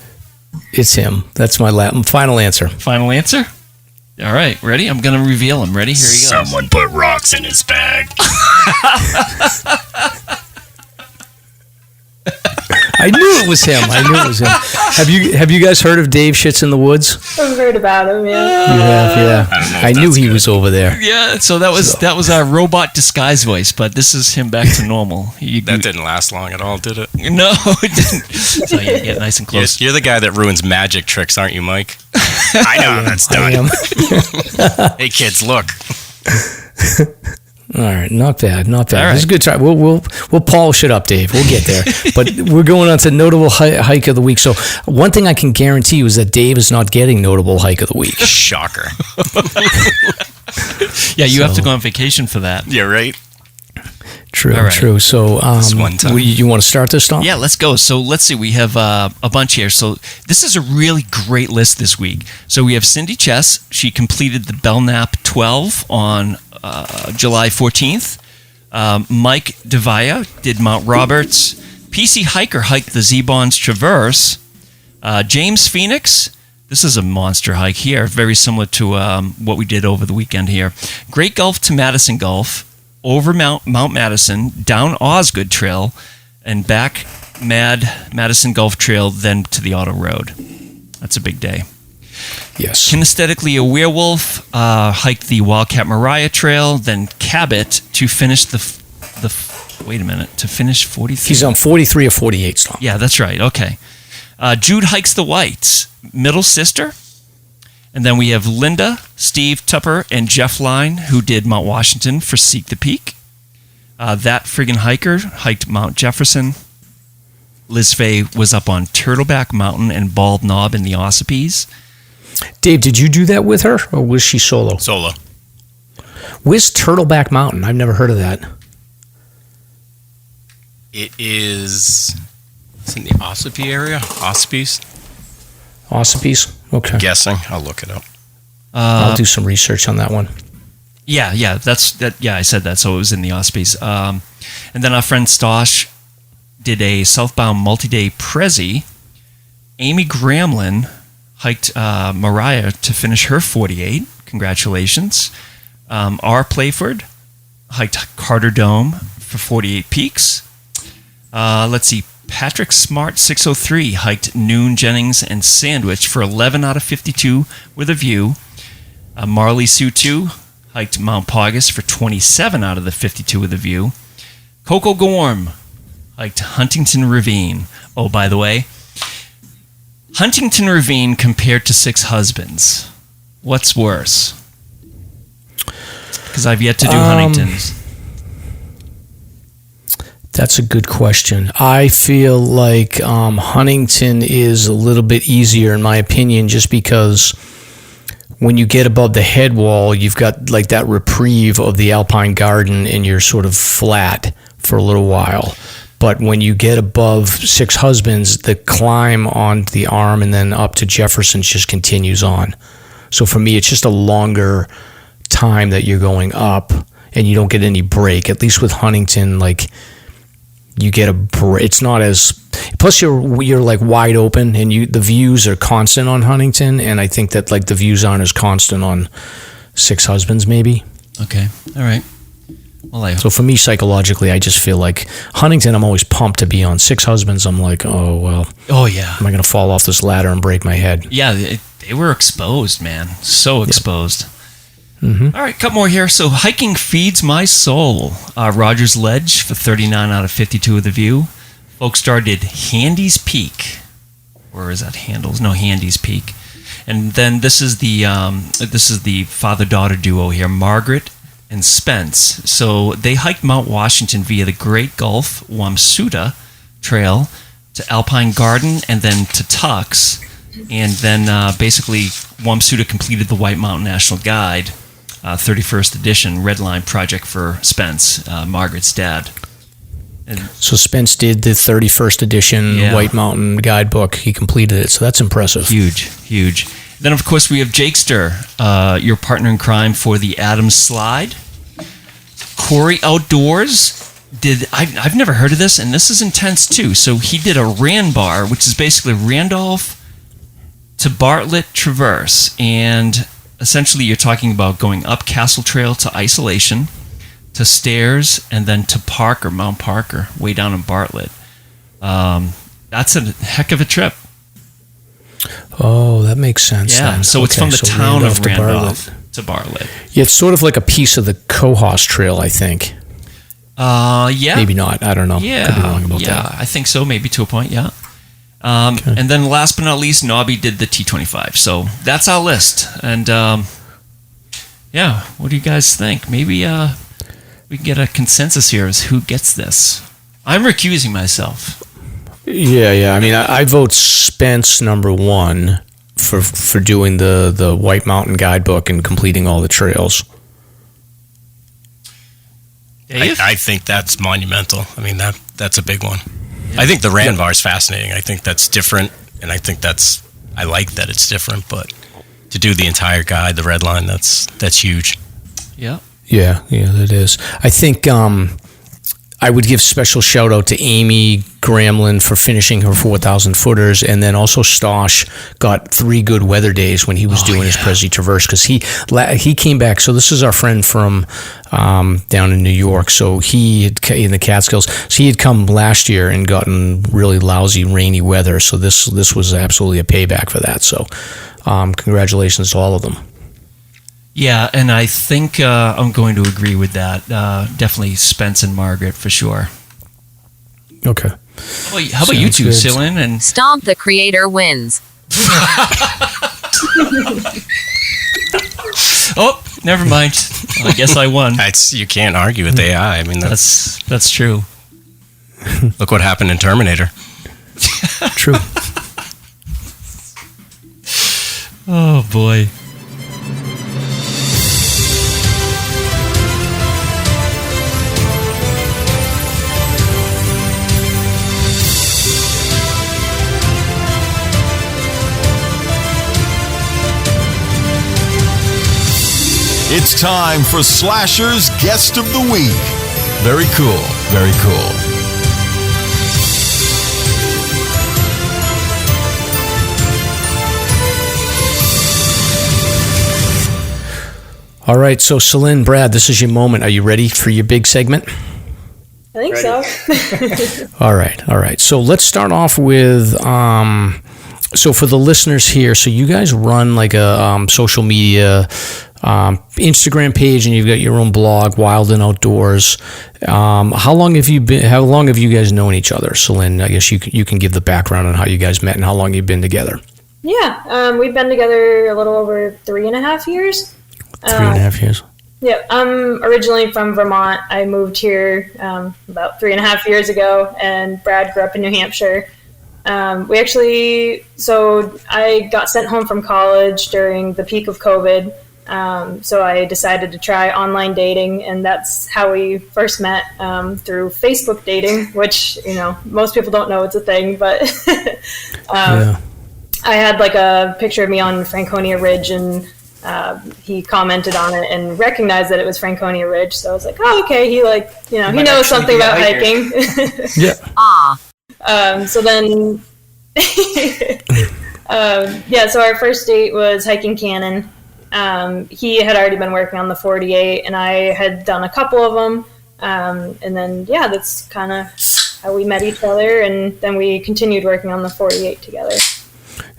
It's him. That's my final answer. Final answer? All right, ready? I'm going to reveal him. Ready? Here he goes. Someone put rocks in his bag. I knew it was him. Have you guys heard of Dave Shits in the Woods? I've heard about him, yeah. You have, yeah. I knew he was over there. Yeah, so that was our robot disguise voice, but this is him back to normal. That didn't last long at all, did it? No, it didn't. So you get nice and close. You're the guy that ruins magic tricks, aren't you, Mike? I know how that's done. Hey, kids, look. All right, not bad. All right. This is a good try. We'll polish it up, Dave. We'll get there. But we're going on to notable hike of the week. So one thing I can guarantee you is that Dave is not getting notable hike of the week. Shocker. Yeah, you have to go on vacation for that. Yeah, right. True, All right. true. So one time. you want to start this, Tom? Yeah, let's go. So let's see. We have a bunch here. So this is a really great list this week. So we have Cindy Chess. She completed the Belknap 12 on July 14th. Mike Devaya did Mount Roberts. PC Hiker hiked the Z-Bonds Traverse. James Phoenix, this is a monster hike here, very similar to what we did over the weekend here. Great Gulf to Madison Gulf, over Mount Madison, down Osgood Trail, and back Madison Gulf Trail, then to the Auto Road. That's a big day. Yes. Kinesthetically a Werewolf hiked the Wildcat Mariah Trail, then Cabot to finish to finish 43. He's on 43 or 48, Tom. Yeah, that's right. Okay. Jude hikes the Whites, Middle Sister. And then we have Linda, Steve Tupper, and Jeff Line, who did Mount Washington for Seek the Peak. That friggin' hiker hiked Mount Jefferson. Liz Fay was up on Turtleback Mountain and Bald Knob in the Ossipes. Dave, did you do that with her, or was she solo? Solo. Where's Turtleback Mountain? I've never heard of that. It's in the Ossipee area. Ossipes? Okay. Guessing. I'll look it up. I'll do some research on that one. Yeah, that's that. Yeah, I said that, so it was in the Ossipes. And then our friend Stosh did a southbound multi-day Prezi. Amy Gramlin hiked Mariah to finish her 48. Congratulations. R. Playford hiked Carter Dome for 48 peaks. Let's see. Patrick Smart 603 hiked Noon, Jennings, and Sandwich for 11 out of 52 with a view. Marley Sue 2 hiked Mount Paugus for 27 out of the 52 with a view. Coco Gorm hiked Huntington Ravine. Oh, by the way, Huntington Ravine compared to Six Husbands. What's worse? Because I've yet to do Huntington's. That's a good question. I feel like Huntington is a little bit easier, in my opinion, just because when you get above the head wall, you've got like that reprieve of the Alpine Garden and you're sort of flat for a little while. But when you get above Six Husbands, the climb on the arm and then up to Jefferson just continues on. So for me, it's just a longer time that you're going up and you don't get any break. At least with Huntington, like, you get a break. It's not as, plus you're like wide open and the views are constant on Huntington, and I think that like the views aren't as constant on Six Husbands maybe. Okay. All right. Well, so for me, psychologically, I just feel like Huntington, I'm always pumped to be on. Six Husbands, I'm like, oh, well. Oh, yeah. Am I going to fall off this ladder and break my head? Yeah, they were exposed, man. So exposed. Mm-hmm. All right, couple more here. So hiking feeds my soul. Rogers Ledge for 39 out of 52 with a view. Folks started Handy's Peak. Or is that Handles? No, Handy's Peak. And then this is the father-daughter duo here, Margaret and Spence. So they hiked Mount Washington via the Great Gulf Wamsuta Trail to Alpine Garden and then to Tux. And then basically Wamsuta completed the White Mountain National Guide 31st edition Red Line project for Spence, Margaret's dad. So Spence did the 31st edition White Mountain guidebook. He completed it, so that's impressive. Huge. Then, of course, we have Jakester, your partner in crime for the Adams Slide. Corey Outdoors I've never heard of this, and this is intense too. So he did a Randbar, which is basically Randolph to Bartlett Traverse, and essentially you're talking about going up Castle Trail to Isolation, to Stairs, and then to Mount Parker, way down in Bartlett. That's a heck of a trip. Oh, that makes sense. Yeah, then. so it's from the town of Randolph to Bartlett. Yeah, it's sort of like a piece of the Cohos Trail, I think. Yeah. Maybe not. I don't know. Yeah. Could be wrong about that. Yeah, I think so. Maybe to a point, yeah. Okay. And then last but not least, Nobby did the T25. So that's our list. And, what do you guys think? Maybe we can get a consensus here as who gets this. I'm recusing myself. Yeah. I mean, I vote Spence number one for doing the White Mountain guidebook and completing all the trails. I think that's monumental. I mean, that's a big one. Yeah. I think the Randbar is fascinating. I think that's different, and I like that it's different, but to do the entire guide, the red line, that's huge. Yeah. Yeah, that is. I think I would give special shout out to Amy Gramlin for finishing her 4,000 footers, and then also Stosh got 3 good weather days when he was doing his Prezi Traverse, because he came back. So this is our friend from down in New York. So he had, in the Catskills. So he had come last year and gotten really lousy rainy weather. So this was absolutely a payback for that. So congratulations to all of them. Yeah, and I think I'm going to agree with that. Definitely Spence and Margaret for sure. Okay. How about you two, Cylin and Stomp the Creator wins. Oh, never mind. I guess I won. You can't argue with AI. I mean, that's true. Look what happened in Terminator. True. Oh boy. It's time for Slasher's Guest of the Week. Very cool. Very cool. All right, so Cylin, Brad, this is your moment. Are you ready for your big segment? I think so. All right. So let's start off with... so for the listeners here, so you guys run like a social media... Instagram page, and you've got your own blog, Wild and Outdoors. How long have you guys known each other? Cylin, I guess you can give the background on how you guys met and how long you've been together. Yeah, we've been together a little over 3.5 years. 3.5 years. Yeah, I'm originally from Vermont. I moved here about 3.5 years ago, and Brad grew up in New Hampshire. I got sent home from college during the peak of COVID. So I decided to try online dating, and that's how we first met, through Facebook dating, which, most people don't know it's a thing, but I had like a picture of me on Franconia Ridge, and he commented on it and recognized that it was Franconia Ridge. So I was like, oh, okay. He he knows something about hiking. Ah. So then, so our first date was hiking Cannon. He had already been working on the 48, and I had done a couple of them. And then, that's kind of how we met each other, and then we continued working on the 48 together.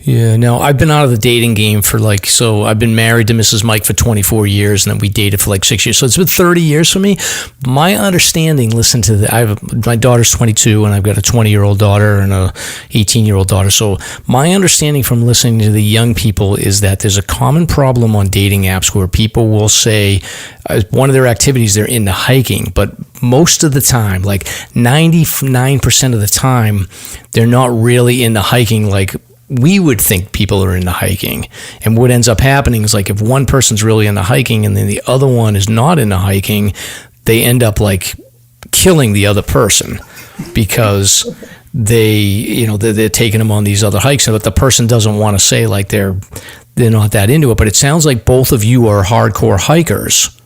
Yeah, no, I've been out of the dating game for I've been married to Mrs. Mike for 24 years, and then we dated for 6 years. So it's been 30 years for me. My understanding, my daughter's 22, and I've got a 20-year-old daughter and a 18-year-old daughter. So my understanding from listening to the young people is that there's a common problem on dating apps where people will say one of their activities, they're into hiking, but most of the time, 99% of the time, they're not really into hiking like we would think people are into hiking. And what ends up happening is if one person's really into hiking and then the other one is not into hiking, they end up killing the other person. because they're taking them on these other hikes, but the person doesn't want to say like they're not that into it. But it sounds like both of you are hardcore hikers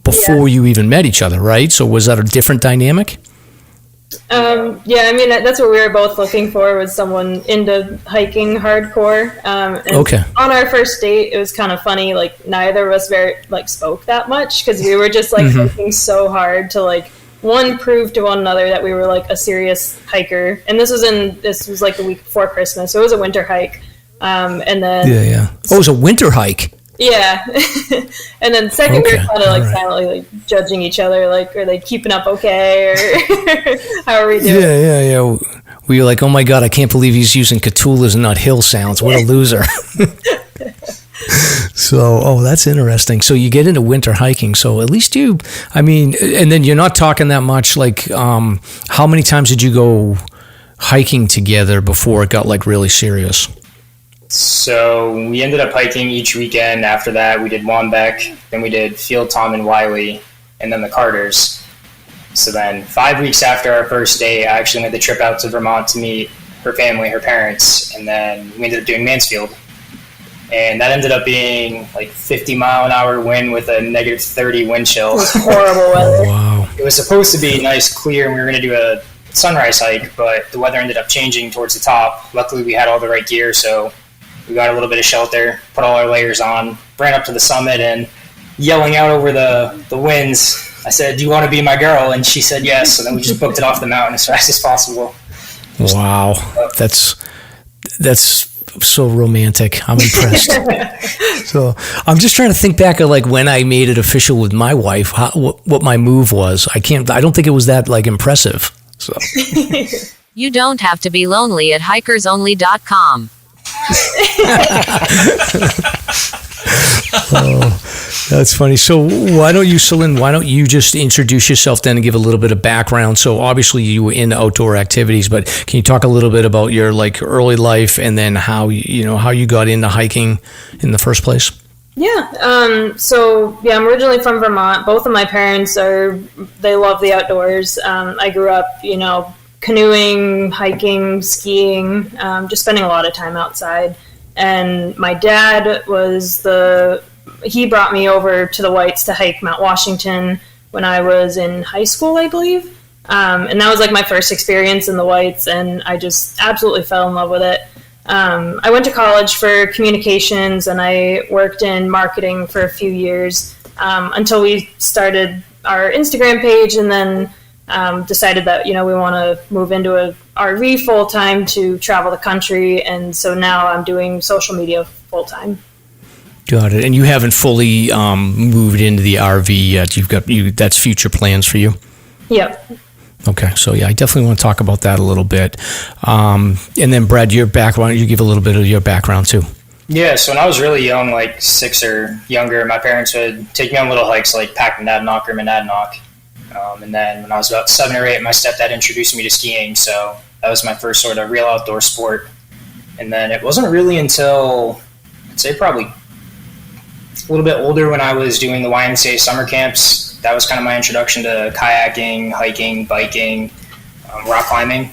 before you even met each other, right? So was that a different dynamic? Yeah, I mean, that's what we were both looking for, was someone into hiking hardcore. And on our first date, it was kind of funny, like neither of us spoke that much, because we were just like working so hard to like prove to one another that we were like a serious hiker. And this was like the week before Christmas, so it was a winter hike. And then it was a winter hike. Yeah. And then second, we were kind of like silently like judging each other, like, are they keeping up okay, or how are we doing? Yeah. We were like, oh my God, I can't believe he's using Cthulhu's and not hill sounds. What a loser. So, that's interesting. So you get into winter hiking. So at least and then you're not talking that much. Like, how many times did you go hiking together before it got like really serious? So we ended up hiking each weekend. After that, we did Wambeck, then we did Field Tom and Wiley, and then the Carters. So then 5 weeks after our first day, I actually made the trip out to Vermont to meet her family, her parents, and then we ended up doing Mansfield. And that ended up being like 50-mile-an-hour wind with a negative 30 wind chill. It was horrible weather. Wow. It was supposed to be nice, clear, and we were going to do a sunrise hike, but the weather ended up changing towards the top. Luckily, we had all the right gear, so we got a little bit of shelter, put all our layers on, ran up to the summit, and yelling out over the winds, I said, "Do you want to be my girl?" And she said yes. So then we just booked it off the mountain as fast as possible. Wow. That's so romantic. I'm impressed. So I'm just trying to think back of like when I made it official with my wife, what my move was. I don't think it was that like impressive. So You don't have to be lonely at hikersonly.com. That's funny. So why don't you, Celine, just introduce yourself then and give a little bit of background? So obviously you were in outdoor activities, but can you talk a little bit about your like early life and then how you got into hiking in the first place? Yeah. I'm originally from Vermont. Both of my parents they love the outdoors. I grew up, canoeing, hiking, skiing, just spending a lot of time outside. And my dad he brought me over to the Whites to hike Mount Washington when I was in high school, I believe. And that was like my first experience in the Whites, and I just absolutely fell in love with it. I went to college for communications, and I worked in marketing for a few years until we started our Instagram page, and then decided that, we want to move into an RV full-time to travel the country. And so now I'm doing social media full-time. Got it. And you haven't fully moved into the RV yet. That's future plans for you? Yep. Okay. So I definitely want to talk about that a little bit. And then Brad, your background, you give a little bit of your background too. Yeah. So when I was really young, like 6 or younger, my parents would take me on little hikes like Pack-Monadnock or Monadnock. And then when I was about 7 or 8, my stepdad introduced me to skiing. So that was my first sort of real outdoor sport. And then it wasn't really until, I'd say probably a little bit older, when I was doing the YMCA summer camps. That was kind of my introduction to kayaking, hiking, biking, rock climbing.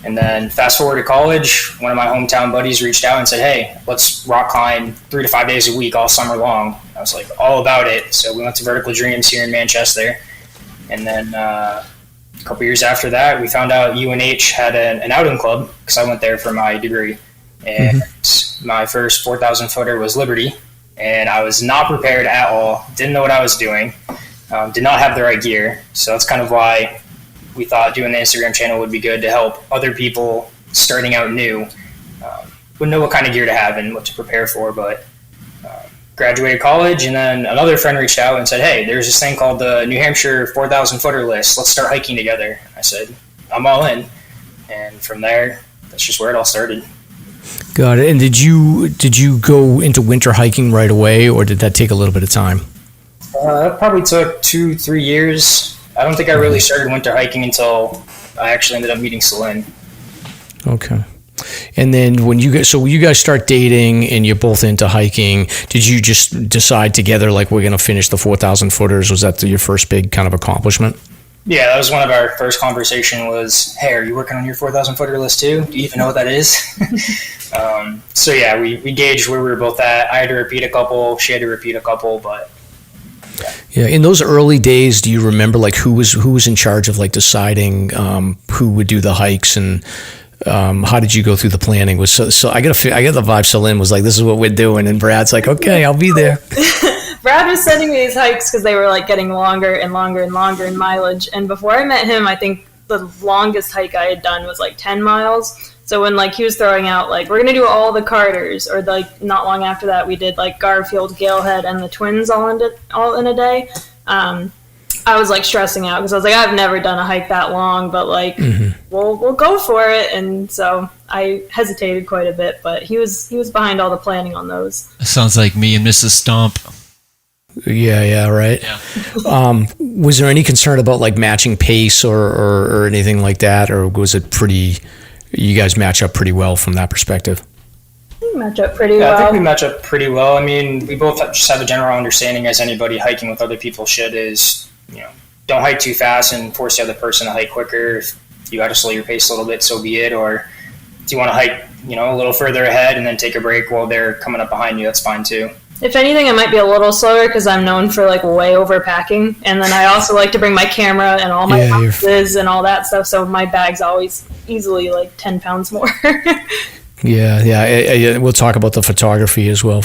And then fast forward to college, one of my hometown buddies reached out and said, "Hey, let's rock climb 3 to 5 days a week all summer long." I was like, all about it. So we went to Vertical Dreams here in Manchester. And then a couple years after that, we found out UNH had an outing club, because I went there for my degree. And my first 4,000 footer was Liberty. And I was not prepared at all, didn't know what I was doing, did not have the right gear. So that's kind of why we thought doing the Instagram channel would be good to help other people starting out new. Wouldn't know what kind of gear to have and what to prepare for, but graduated college, and then another friend reached out and said, "Hey, there's this thing called the New Hampshire 4,000 footer list. Let's start hiking together." I said, "I'm all in." And from there, that's just where it all started. Got it. And did you go into winter hiking right away, or did that take a little bit of time? That probably took 2-3 years. I don't think I really started winter hiking until I actually ended up meeting Celine. Okay. And then when you guys start dating and you're both into hiking, did you just decide together, like, we're going to finish the 4,000 footers? Was that your first big kind of accomplishment? Yeah, that was one of our first conversation was, hey, are you working on your 4,000 footer list too? Do you even know what that is? So yeah, we gauged where we were both at. I had to repeat a couple, she had to repeat a couple, but yeah. In those early days, do you remember like who was in charge of like deciding who would do the hikes, and how did you go through the planning? So I got the vibe Celine was like, this is what we're doing, and Brad's like, okay, I'll be there. Brad was sending me these hikes because they were like getting longer and longer and longer in mileage. And before I met him, I think the longest hike I had done was like 10 miles. So when like he was throwing out like, we're going to do all the Carters, or like not long after that, we did like Garfield, Galehead, and the Twins all in a day. I was like stressing out because I was like, I've never done a hike that long, but like we'll go for it. And so I hesitated quite a bit, but he was behind all the planning on those. Sounds like me and Mrs. Stomp. Yeah, right. Yeah. Was there any concern about like matching pace or anything like that, or was it you guys match up pretty well from that perspective? We match up pretty well. I think we match up pretty well. I mean, we both just have a general understanding, as anybody hiking with other people should, is, don't hike too fast and force the other person to hike quicker. If you got to slow your pace a little bit, so be it. Or if you want to hike, a little further ahead and then take a break while they're coming up behind you, that's fine too. If anything, I might be a little slower because I'm known for like way overpacking, and then I also like to bring my camera and all my boxes and all that stuff. So my bag's always easily like 10 pounds more. Yeah. We'll talk about the photography as well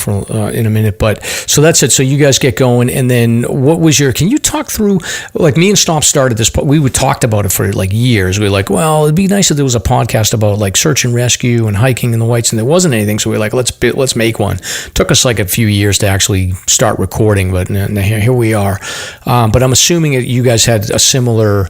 in a minute. But so that's it. So you guys get going, and then can you talk through, like me and Stomp started this, we talked about it for like years. We were like, well, it'd be nice if there was a podcast about like search and rescue and hiking in the Whites, and there wasn't anything. So we were like, let's make one. Took us like a few years to actually start recording, but here we are. But I'm assuming that you guys had a similar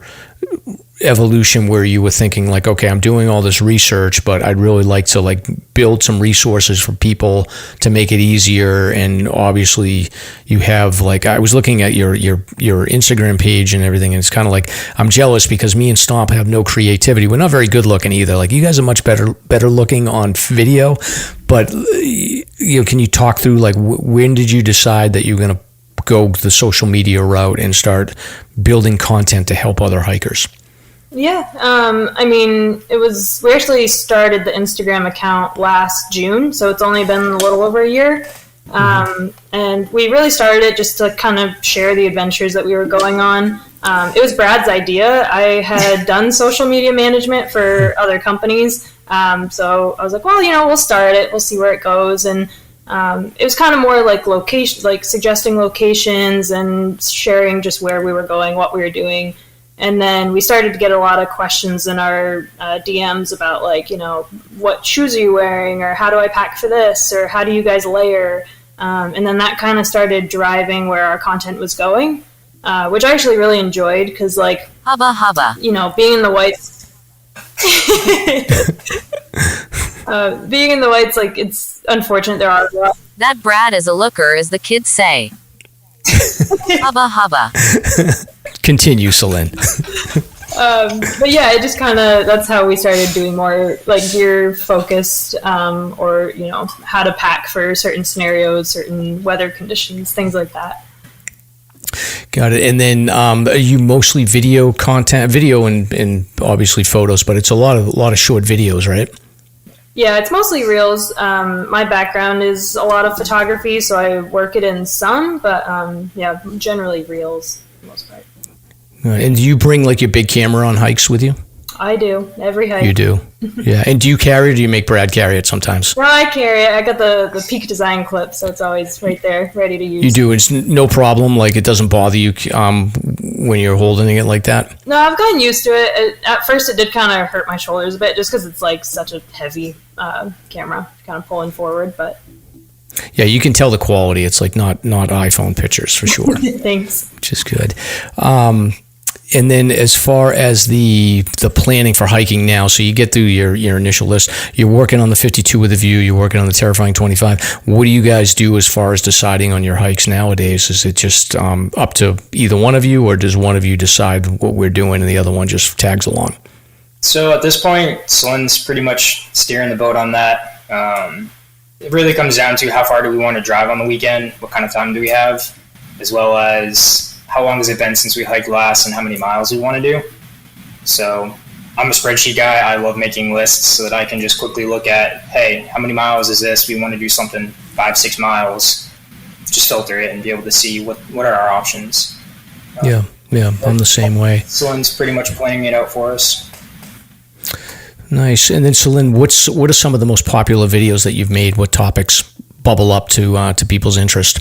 evolution where you were thinking like, okay, I'm doing all this research, but I'd really like to like build some resources for people to make it easier. And obviously you have like, I was looking at your Instagram page and everything, and it's kind of like, I'm jealous because me and Stomp have no creativity. We're not very good looking either. Like you guys are much better looking on video, but can you talk through like when did you decide that you're going to go the social media route and start building content to help other hikers? Yeah, I mean, we actually started the Instagram account last June, so it's only been a little over a year. And we really started it just to kind of share the adventures that we were going on. It was Brad's idea. I had done social media management for other companies, so I was like, well, we'll start it. We'll see where it goes. And it was kind of more like suggesting locations and sharing just where we were going, what we were doing. And then we started to get a lot of questions in our DMs about like, what shoes are you wearing, or how do I pack for this, or how do you guys layer? And then that kind of started driving where our content was going, which I actually really enjoyed because like, hubba, being in the Whites, being in the Whites, like it's unfortunate there are a lot. That Brad is a looker, as the kids say. Hubba. Continue, Celine. But yeah, it just kind of, that's how we started doing more like gear focused, or, how to pack for certain scenarios, certain weather conditions, things like that. Got it. And then are you mostly video content, video and obviously photos, but it's a lot of short videos, right? Yeah, it's mostly reels. My background is a lot of photography, so I work it in some, but generally reels for the most part. And do you bring like your big camera on hikes with you? I do. Every hike. You do? Yeah. And do you carry it, or do you make Brad carry it sometimes? No, I carry it. I got the Peak Design clip, so it's always right there, ready to use. You do? It's no problem? Like it doesn't bother you when you're holding it like that? No, I've gotten used to it. At first it did kind of hurt my shoulders a bit, just because it's like such a heavy camera, kind of pulling forward, but... Yeah, you can tell the quality. It's like not iPhone pictures for sure. Thanks. Which is good. And then as far as the planning for hiking now, so you get through your initial list, you're working on the 52 with a view, you're working on the terrifying 25. What do you guys do as far as deciding on your hikes nowadays? Is it just up to either one of you, or does one of you decide what we're doing and the other one just tags along? So at this point, Celine's pretty much steering the boat on that. It really comes down to how far do we want to drive on the weekend, what kind of time do we have, as well as how long has it been since we hiked last and how many miles we want to do. So I'm a spreadsheet guy. I love making lists so that I can just quickly look at, hey, how many miles is this? We want to do something 5-6 miles. Just filter it and be able to see what are our options. Yeah, I'm the same way. Celine's pretty much planning it out for us. Nice. And then, Celine, what are some of the most popular videos that you've made? What topics bubble up to people's interest?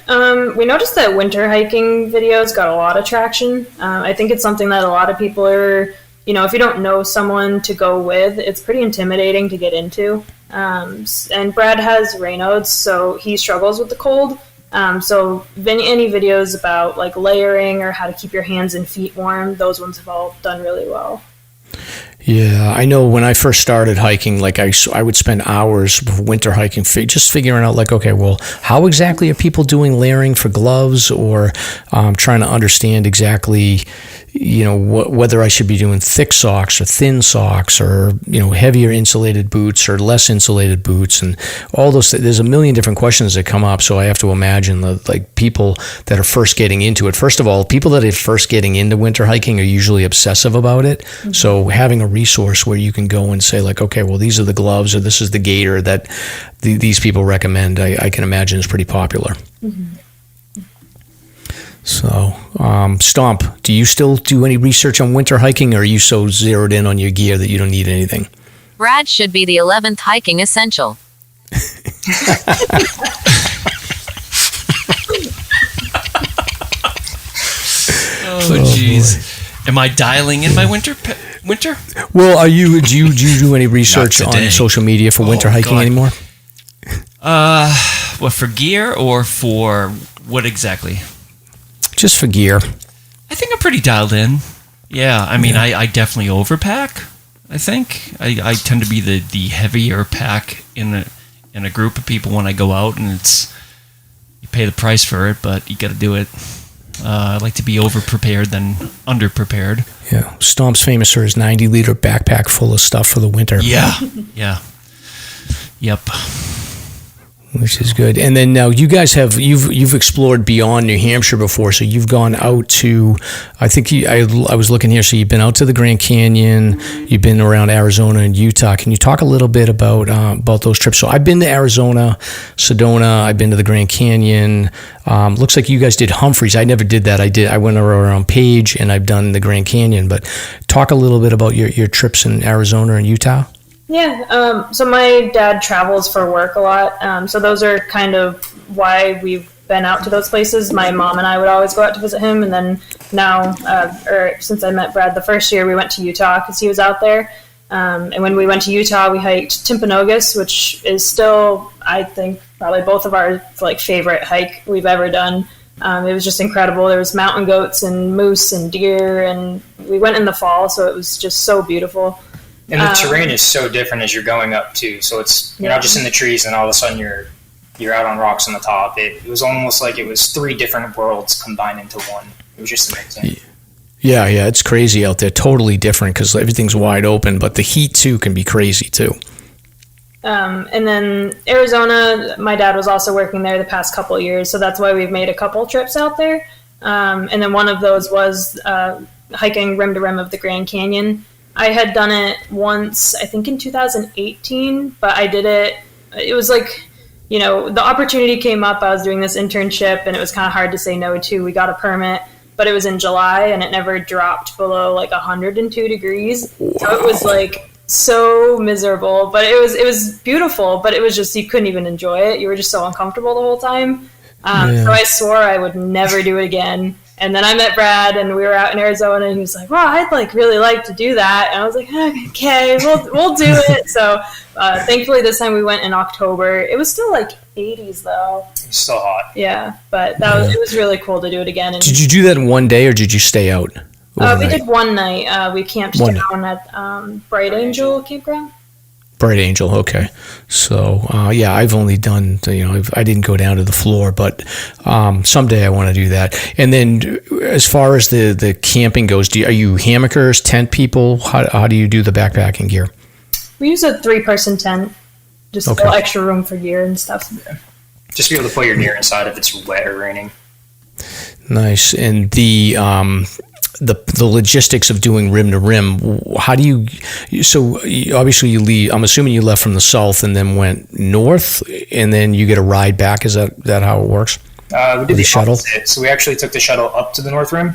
We noticed that winter hiking videos got a lot of traction. I think it's something that a lot of people are, if you don't know someone to go with, it's pretty intimidating to get into. And Brad has Raynaud's, so he struggles with the cold. So any videos about like layering or how to keep your hands and feet warm, those ones have all done really well. Yeah, I know when I first started hiking, like I would spend hours winter hiking just figuring out like, okay, well, how exactly are people doing layering for gloves, or trying to understand exactly, whether I should be doing thick socks or thin socks, or, heavier insulated boots or less insulated boots, and all those. There's a million different questions that come up. So I have to imagine like people that are first getting into it. First of all, people that are first getting into winter hiking are usually obsessive about it. Mm-hmm. So having a resource where you can go and say like, okay, well, these are the gloves or this is the gaiter that these people recommend, I can imagine is pretty popular. Mm-hmm. So, Stomp, do you still do any research on winter hiking, or are you so zeroed in on your gear that you don't need anything? Brad should be the 11th hiking essential. Oh, jeez. Am I dialing in my winter? Well, do you do any research on social media for winter hiking anymore? What, for gear or for what exactly? Just for gear. I think I'm pretty dialed in. Yeah, I mean, I definitely overpack. I think I tend to be the heavier pack in a group of people when I go out, and you pay the price for it, but you got to do it. I like to be over-prepared than under-prepared. Yeah. Stomp's famous for his 90-liter backpack full of stuff for the winter. Yeah. Yep. Which is good. And then now you guys you've explored beyond New Hampshire before, so you've gone out to, I think I was looking here, so you've been out to the Grand Canyon, you've been around Arizona and Utah. Can you talk a little bit about those trips? So I've been to Arizona, Sedona, I've been to the Grand Canyon. Looks like you guys did Humphreys. I never did that. I went around Page and I've done the Grand Canyon, but talk a little bit about your trips in Arizona and Utah. Yeah, so my dad travels for work a lot, so those are kind of why we've been out to those places. My mom and I would always go out to visit him, and then now, since I met Brad the first year, we went to Utah because he was out there. And when we went to Utah, we hiked Timpanogos, which is still, I think, probably both of our favorite hike we've ever done. It was just incredible. There was mountain goats and moose and deer, and we went in the fall, so it was just so beautiful. And the terrain is so different as you're going up too. So you're not just in the trees and all of a sudden you're out on rocks on the top. It was almost like it was 3 different worlds combined into one. It was just amazing. Yeah, it's crazy out there. Totally different because everything's wide open, but the heat too can be crazy too. And then Arizona, my dad was also working there the past couple of years, so that's why we've made a couple trips out there. And then one of those was hiking rim to rim of the Grand Canyon. I had done it once, I think in 2018, but I did it was the opportunity came up. I was doing this internship and it was kind of hard to say no to. We got a permit, but it was in July and it never dropped below 102 degrees. Wow. So it was so miserable, but it was beautiful, but it was just, you couldn't even enjoy it. You were just so uncomfortable the whole time. So I swore I would never do it again. And then I met Brad, and we were out in Arizona, and he was like, "Wow, I'd really like to do that." And I was like, "Okay, we'll do it." So thankfully, this time we went in October. It was still 80s though. It's still hot. Yeah, but it was really cool to do it again. And did you do that in one day, or did you stay out overnight? We did one night. We camped down at Bright Angel Campground. Bright Angel, okay. So, I've only done, I didn't go down to the floor, but someday I want to do that. And then as far as the camping goes, are you hammockers, tent people? How do you do the backpacking gear? We use a 3-person tent, just a little extra room for gear and stuff. Just be able to put your gear inside if it's wet or raining. Nice. And the logistics of doing rim to rim, how do you, so obviously you leave, I'm assuming you left from the south and then went north and then you get a ride back. Is that how it works? We did the shuttle? Opposite. So we actually took the shuttle up to the North Rim.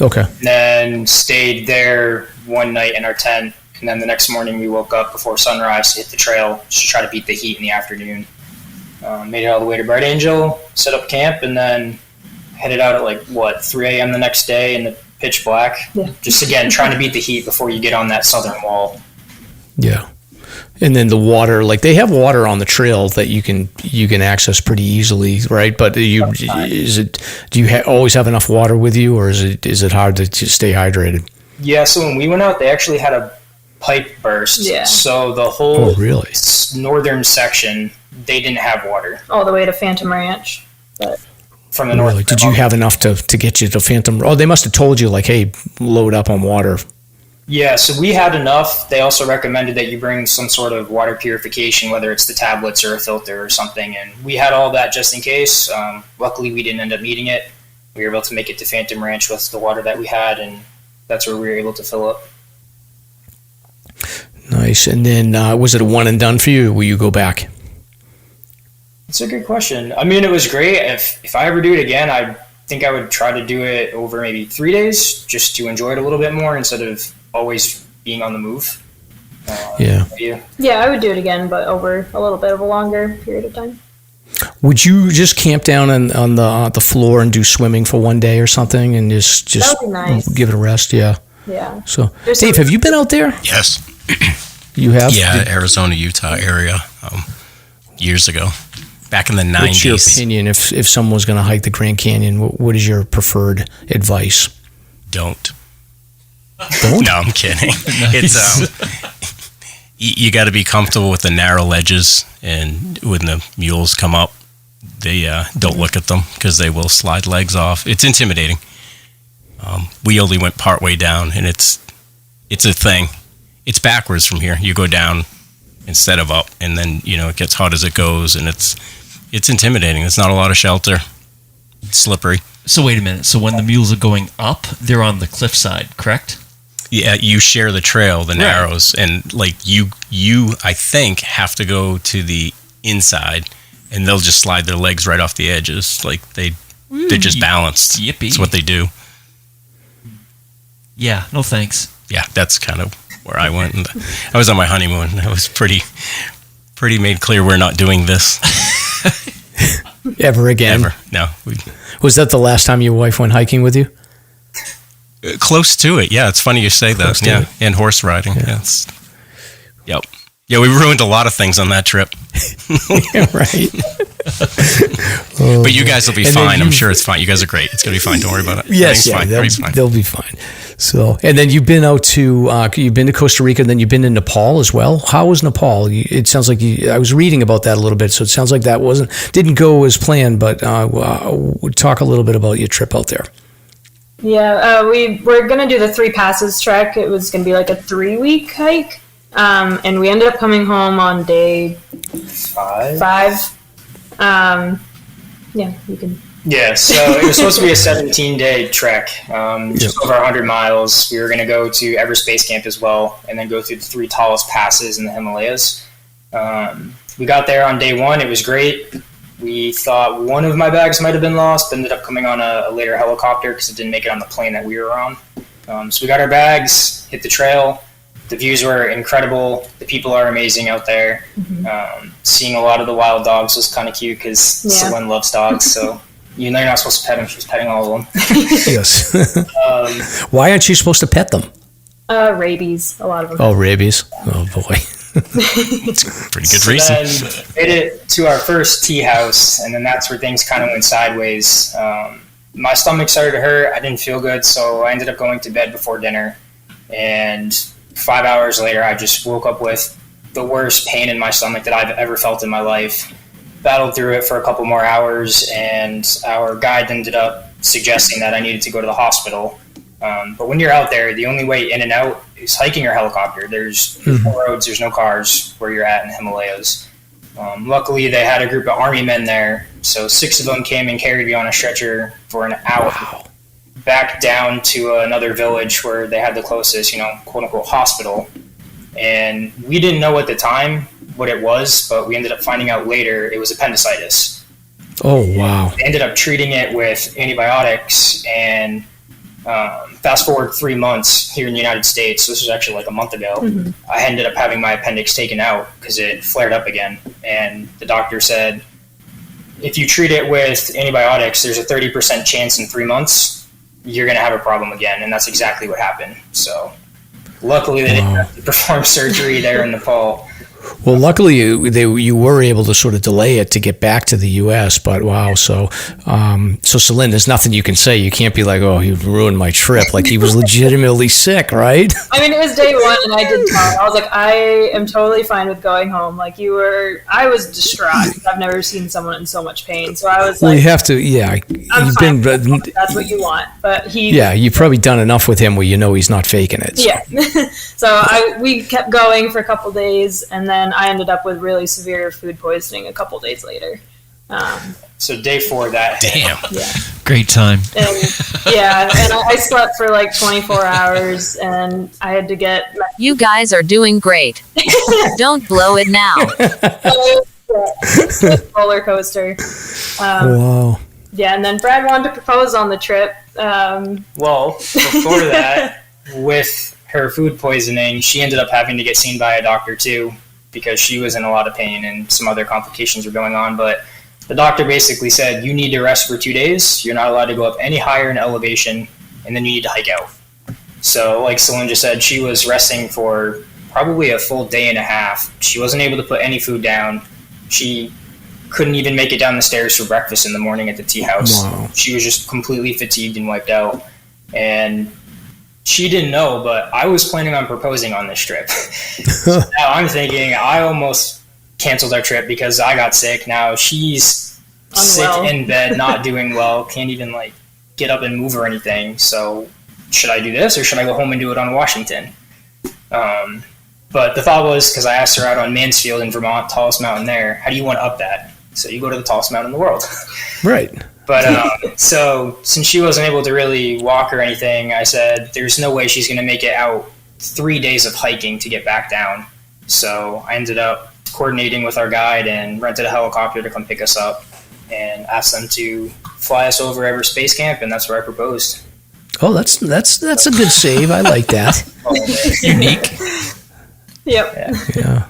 Okay. And then stayed there one night in our tent. And then the next morning we woke up before sunrise to hit the trail just to try to beat the heat in the afternoon. Made it all the way to Bright Angel, set up camp, and then headed out at 3 a.m. the next day in the pitch black. Yeah. Just again, trying to beat the heat before you get on that southern wall. Yeah. And then the water, like they have water on the trail that you can access pretty easily, right? But do you always have enough water with you, or is it hard to stay hydrated? Yeah, so when we went out, they actually had a pipe burst. Yeah. So the whole really? northern section, they didn't have water. All the way to Phantom Ranch. But from the north. Really? Did you have enough to get you to Phantom? Oh, they must have told you, like, hey, load up on water. Yeah, so we had enough. They also recommended that you bring some sort of water purification, whether it's the tablets or a filter or something. And we had all that just in case. Luckily, we didn't end up needing it. We were able to make it to Phantom Ranch with the water that we had, and that's where we were able to fill up. Nice. And then was it a one and done for you, or will you go back? It's a good question. I mean, it was great. If I ever do it again, I think I would try to do it over maybe 3 days just to enjoy it a little bit more instead of always being on the move. Yeah, I would do it again, but over a little bit of a longer period of time. Would you just camp down on the floor and do swimming for one day or something, and just that would be nice. Give it a rest? Yeah. Yeah. So, Dave, have you been out there? Yes. You have? Yeah, Arizona, Utah area, years ago, back in the 90s. What's your opinion if someone was going to hike the Grand Canyon? What is your preferred advice? Don't. Don't? No, I'm kidding. It's you got to be comfortable with the narrow ledges, and when the mules come up, they don't look at them because they will slide legs off. It's intimidating. We only went part way down, and it's a thing. It's backwards from here. You go down instead of up, and then it gets hot as it goes, and it's intimidating. There's not a lot of shelter. It's slippery. So wait a minute. So when the mules are going up, they're on the cliffside, correct? Yeah, you share the trail, the narrows, and like you I think have to go to the inside, and they'll just slide their legs right off the edges. Like they're just balanced. Yippee. It's what they do. Yeah, no thanks. Yeah, that's kind of where I went. And I was on my honeymoon. I was pretty made clear we're not doing this. Ever again? Ever. No. Was that the last time your wife went hiking with you? Close to it. Yeah, it's funny you say that. Yeah, and horse riding. Yeah. Yep. Yeah, we ruined a lot of things on that trip. Yeah, right. But you guys will be fine. I'm sure it's fine. You guys are great. It's going to be fine. Don't worry about it. Yes, yeah, they'll be fine. So, and then you've been out to Costa Rica, and then you've been to Nepal as well. How was Nepal? It sounds like I was reading about that a little bit, so it sounds like that didn't go as planned. But talk a little bit about your trip out there. Yeah, we were going to do the 3 Passes trek. It was going to be like a 3-week hike. And we ended up coming home on day 5. Yeah, you can. Yeah, so it was supposed to be a 17-day trek, just over 100 miles. We were going to go to Everest Base Camp as well, and then go through the 3 tallest passes in the Himalayas. We got there on day 1. It was great. We thought one of my bags might have been lost, but ended up coming on a later helicopter because it didn't make it on the plane that we were on. So we got our bags, hit the trail. The views were incredible. The people are amazing out there. Mm-hmm. Seeing a lot of the wild dogs was kind of cute because Selene loves dogs. So you're not supposed to pet them. She's petting all of them. Yes. Why aren't you supposed to pet them? Rabies. A lot of them. Oh, rabies. Oh, boy. It's a pretty good reason. Then made it to our first tea house, and then that's where things kind of went sideways. My stomach started to hurt. I didn't feel good, so I ended up going to bed before dinner. And 5 hours later, I just woke up with the worst pain in my stomach that I've ever felt in my life. Battled through it for a couple more hours, and our guide ended up suggesting that I needed to go to the hospital. But when you're out there, the only way in and out is hiking or helicopter. There's no roads, there's no cars where you're at in the Himalayas. Luckily, they had a group of Army men there, so 6 of them came and carried me on a stretcher for an hour back down to another village where they had the closest, quote-unquote hospital. And we didn't know at the time what it was, but we ended up finding out later it was appendicitis. Oh, wow. They ended up treating it with antibiotics, and fast forward 3 months here in the United States, so this was actually like a month ago, I ended up having my appendix taken out because it flared up again. And the doctor said, if you treat it with antibiotics, there's a 30% chance in 3 months you're going to have a problem again. And that's exactly what happened. So luckily they didn't have to perform surgery there in Nepal. Well, luckily you were able to sort of delay it to get back to the U.S., but wow. So Celine, there's nothing you can say. You can't be like, oh, he ruined my trip. Like, he was legitimately sick, right? I mean, it was day one, and I did tell. I was like, I am totally fine with going home. Like, I was distraught. I've never seen someone in so much pain. So I was like, well, you have to, I'm fine. That's what you want. But you've probably done enough with him where you know he's not faking it. So. Yeah. So we kept going for a couple days, and then I ended up with really severe food poisoning a couple days later. So day 4 that. Damn. Yeah. Great time. And I slept for like 24 hours, and I had to get. You guys are doing great. Don't blow it now. Roller coaster. Wow. Yeah, and then Brad wanted to propose on the trip. Well, before that, with her food poisoning, she ended up having to get seen by a doctor too, because she was in a lot of pain and some other complications were going on. But the doctor basically said, you need to rest for 2 days. You're not allowed to go up any higher in elevation, and then you need to hike out. So like Celine just said, she was resting for probably a full day and a half. She wasn't able to put any food down. She couldn't even make it down the stairs for breakfast in the morning at the tea house. Wow. She was just completely fatigued and wiped out. And she didn't know, but I was planning on proposing on this trip. So now I'm thinking I almost canceled our trip because I got sick. Now she's unwell, sick in bed, not doing well, can't even like get up and move or anything. So should I do this or should I go home and do it on Washington? But the thought was, because I asked her out on Mansfield in Vermont, tallest mountain there, how do you want to up that? So you go to the tallest mountain in the world. Right. But so since she wasn't able to really walk or anything, I said there's no way she's going to make it out 3 days of hiking to get back down. So I ended up coordinating with our guide and rented a helicopter to come pick us up and asked them to fly us over Everest Space Camp, and that's where I proposed. Oh, that's a good save. I like that. Unique. Yep. Yeah.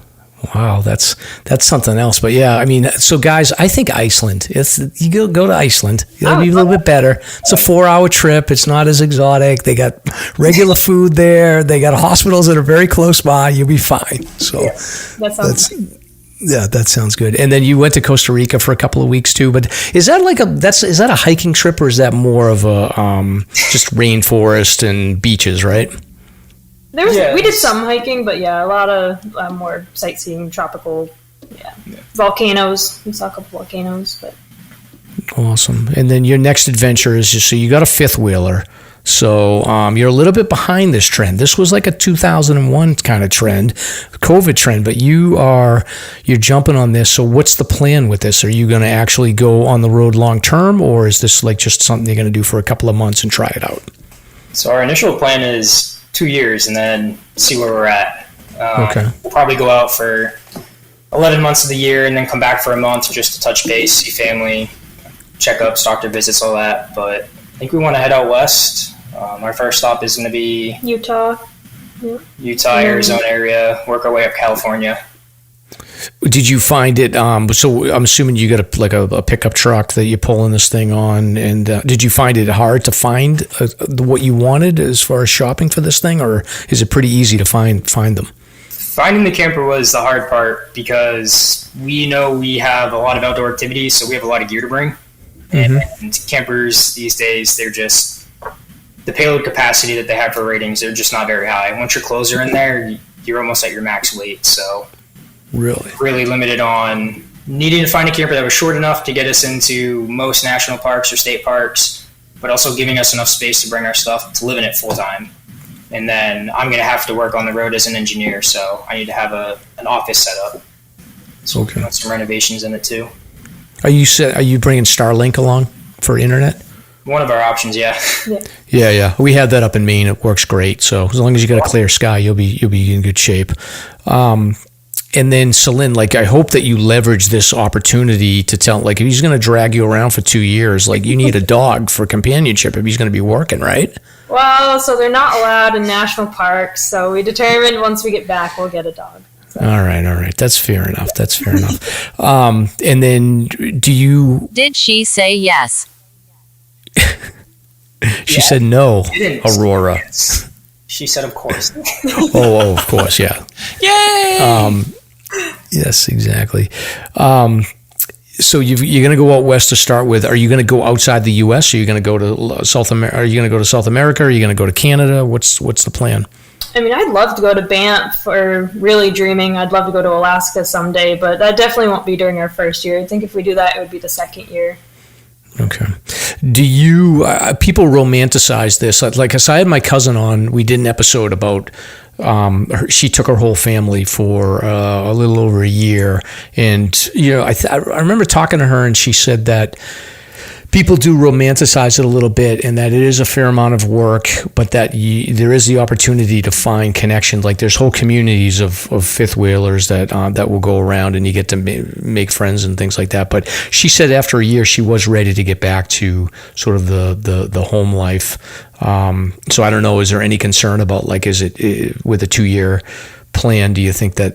Wow, that's something else. But yeah, I mean, so guys, I think Iceland. You go to Iceland. It'll be a little bit better. It's a 4-hour trip. It's not as exotic. They got regular food there. They got hospitals that are very close by. You'll be fine. So that sounds good. And then you went to Costa Rica for a couple of weeks too. But is that is that a hiking trip, or is that more of a just rainforest and beaches, right? We did some hiking, but yeah, a lot of more sightseeing, tropical, volcanoes. We saw a couple volcanoes, but awesome. And then your next adventure is so you got a fifth wheeler. So you're a little bit behind this trend. This was like a 2001 kind of trend, COVID trend, but you're jumping on this. So what's the plan with this? Are you going to actually go on the road long term, or is this like just something you're going to do for a couple of months and try it out? So our initial plan is 2 years and then see where we're at. Okay. We'll probably go out for 11 months of the year and then come back for a month just to touch base, see family, checkups, doctor visits, all that. But I think we want to head out west. Our first stop is going to be Utah, Arizona area, work our way up California. Did you find it? So I'm assuming you got a pickup truck that you're pulling this thing on. And did you find it hard to find what you wanted as far as shopping for this thing, or is it pretty easy to find them? Finding the camper was the hard part because we know we have a lot of outdoor activities, so we have a lot of gear to bring. Mm-hmm. And campers these days, they're just the payload capacity that they have for ratings. They're just not very high. Once your clothes are in there, you're almost at your max weight. So. Really limited on needing to find a camper that was short enough to get us into most national parks or state parks, but also giving us enough space to bring our stuff to live in it full time. And then I'm going to have to work on the road as an engineer, so I need to have an office set up. So working on some renovations in it too. Are you bringing Starlink along for internet? One of our options, yeah. Yeah. We have that up in Maine. It works great. So as long as you got a clear sky, you'll be in good shape. And then Celine, like, I hope that you leverage this opportunity to tell, like, if he's going to drag you around for 2 years, like, you need a dog for companionship if he's going to be working, right? Well, so they're not allowed in national parks. So we determined once we get back, we'll get a dog. So. All right. That's fair enough. And then Did she say yes? She said no, Aurora. She said, of course. Oh, of course, yeah. Yay! Yes, exactly. So you're going to go out west to start with. Are you going to go outside the U.S.? Are you going to go to South America? Are you going to go to South America? Are you going to go to Canada? What's the plan? I mean, I'd love to go to Banff, or really dreaming, I'd love to go to Alaska someday, but that definitely won't be during our first year. I think if we do that, it would be the second year. Okay. Do you, people romanticize this? Like, as I had my cousin on, we did an episode about, she took her whole family for a little over a year. And, I remember talking to her, and she said that people do romanticize it a little bit, and that it is a fair amount of work, but that there is the opportunity to find connection. Like, there's whole communities of fifth wheelers that will go around, and you get to make friends and things like that. But she said after a year, she was ready to get back to sort of the home life. So I don't know, is there any concern about, like, is it with a 2-year plan, do you think that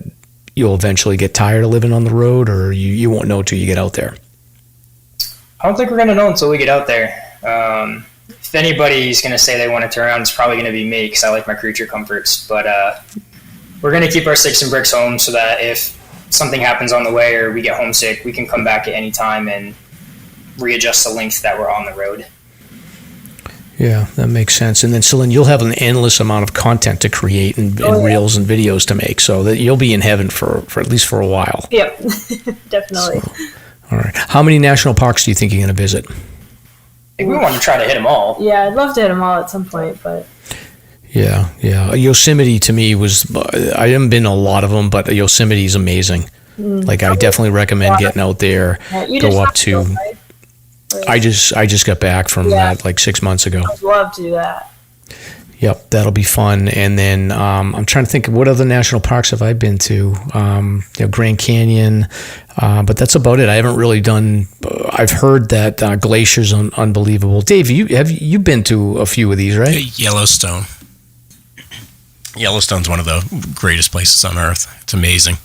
you'll eventually get tired of living on the road, or you won't know till you get out there? I don't think we're going to know until we get out there. If anybody's going to say they want to turn around, it's probably going to be me, because I like my creature comforts. But we're going to keep our sticks and bricks home so that if something happens on the way or we get homesick, we can come back at any time and readjust the length that we're on the road. Yeah, that makes sense. And then, Celine, you'll have an endless amount of content to create and reels and videos to make, so that you'll be in heaven for at least for a while. Yep, definitely. So, all right. How many national parks do you think you're going to visit? I think we want to try to hit them all. Yeah, I'd love to hit them all at some point, but... Yeah. Yosemite, to me, I haven't been to a lot of them, but Yosemite is amazing. Like, I definitely recommend getting out there, go up to... Right? I just got back from that like 6 months ago. I'd love to do that. Yep, that'll be fun. And then I'm trying to think of what other national parks have I been to. Grand Canyon, but that's about it. I haven't really done. I've heard that Glacier's unbelievable. Dave, you been to a few of these, right? Yellowstone. Yellowstone's one of the greatest places on earth. It's amazing.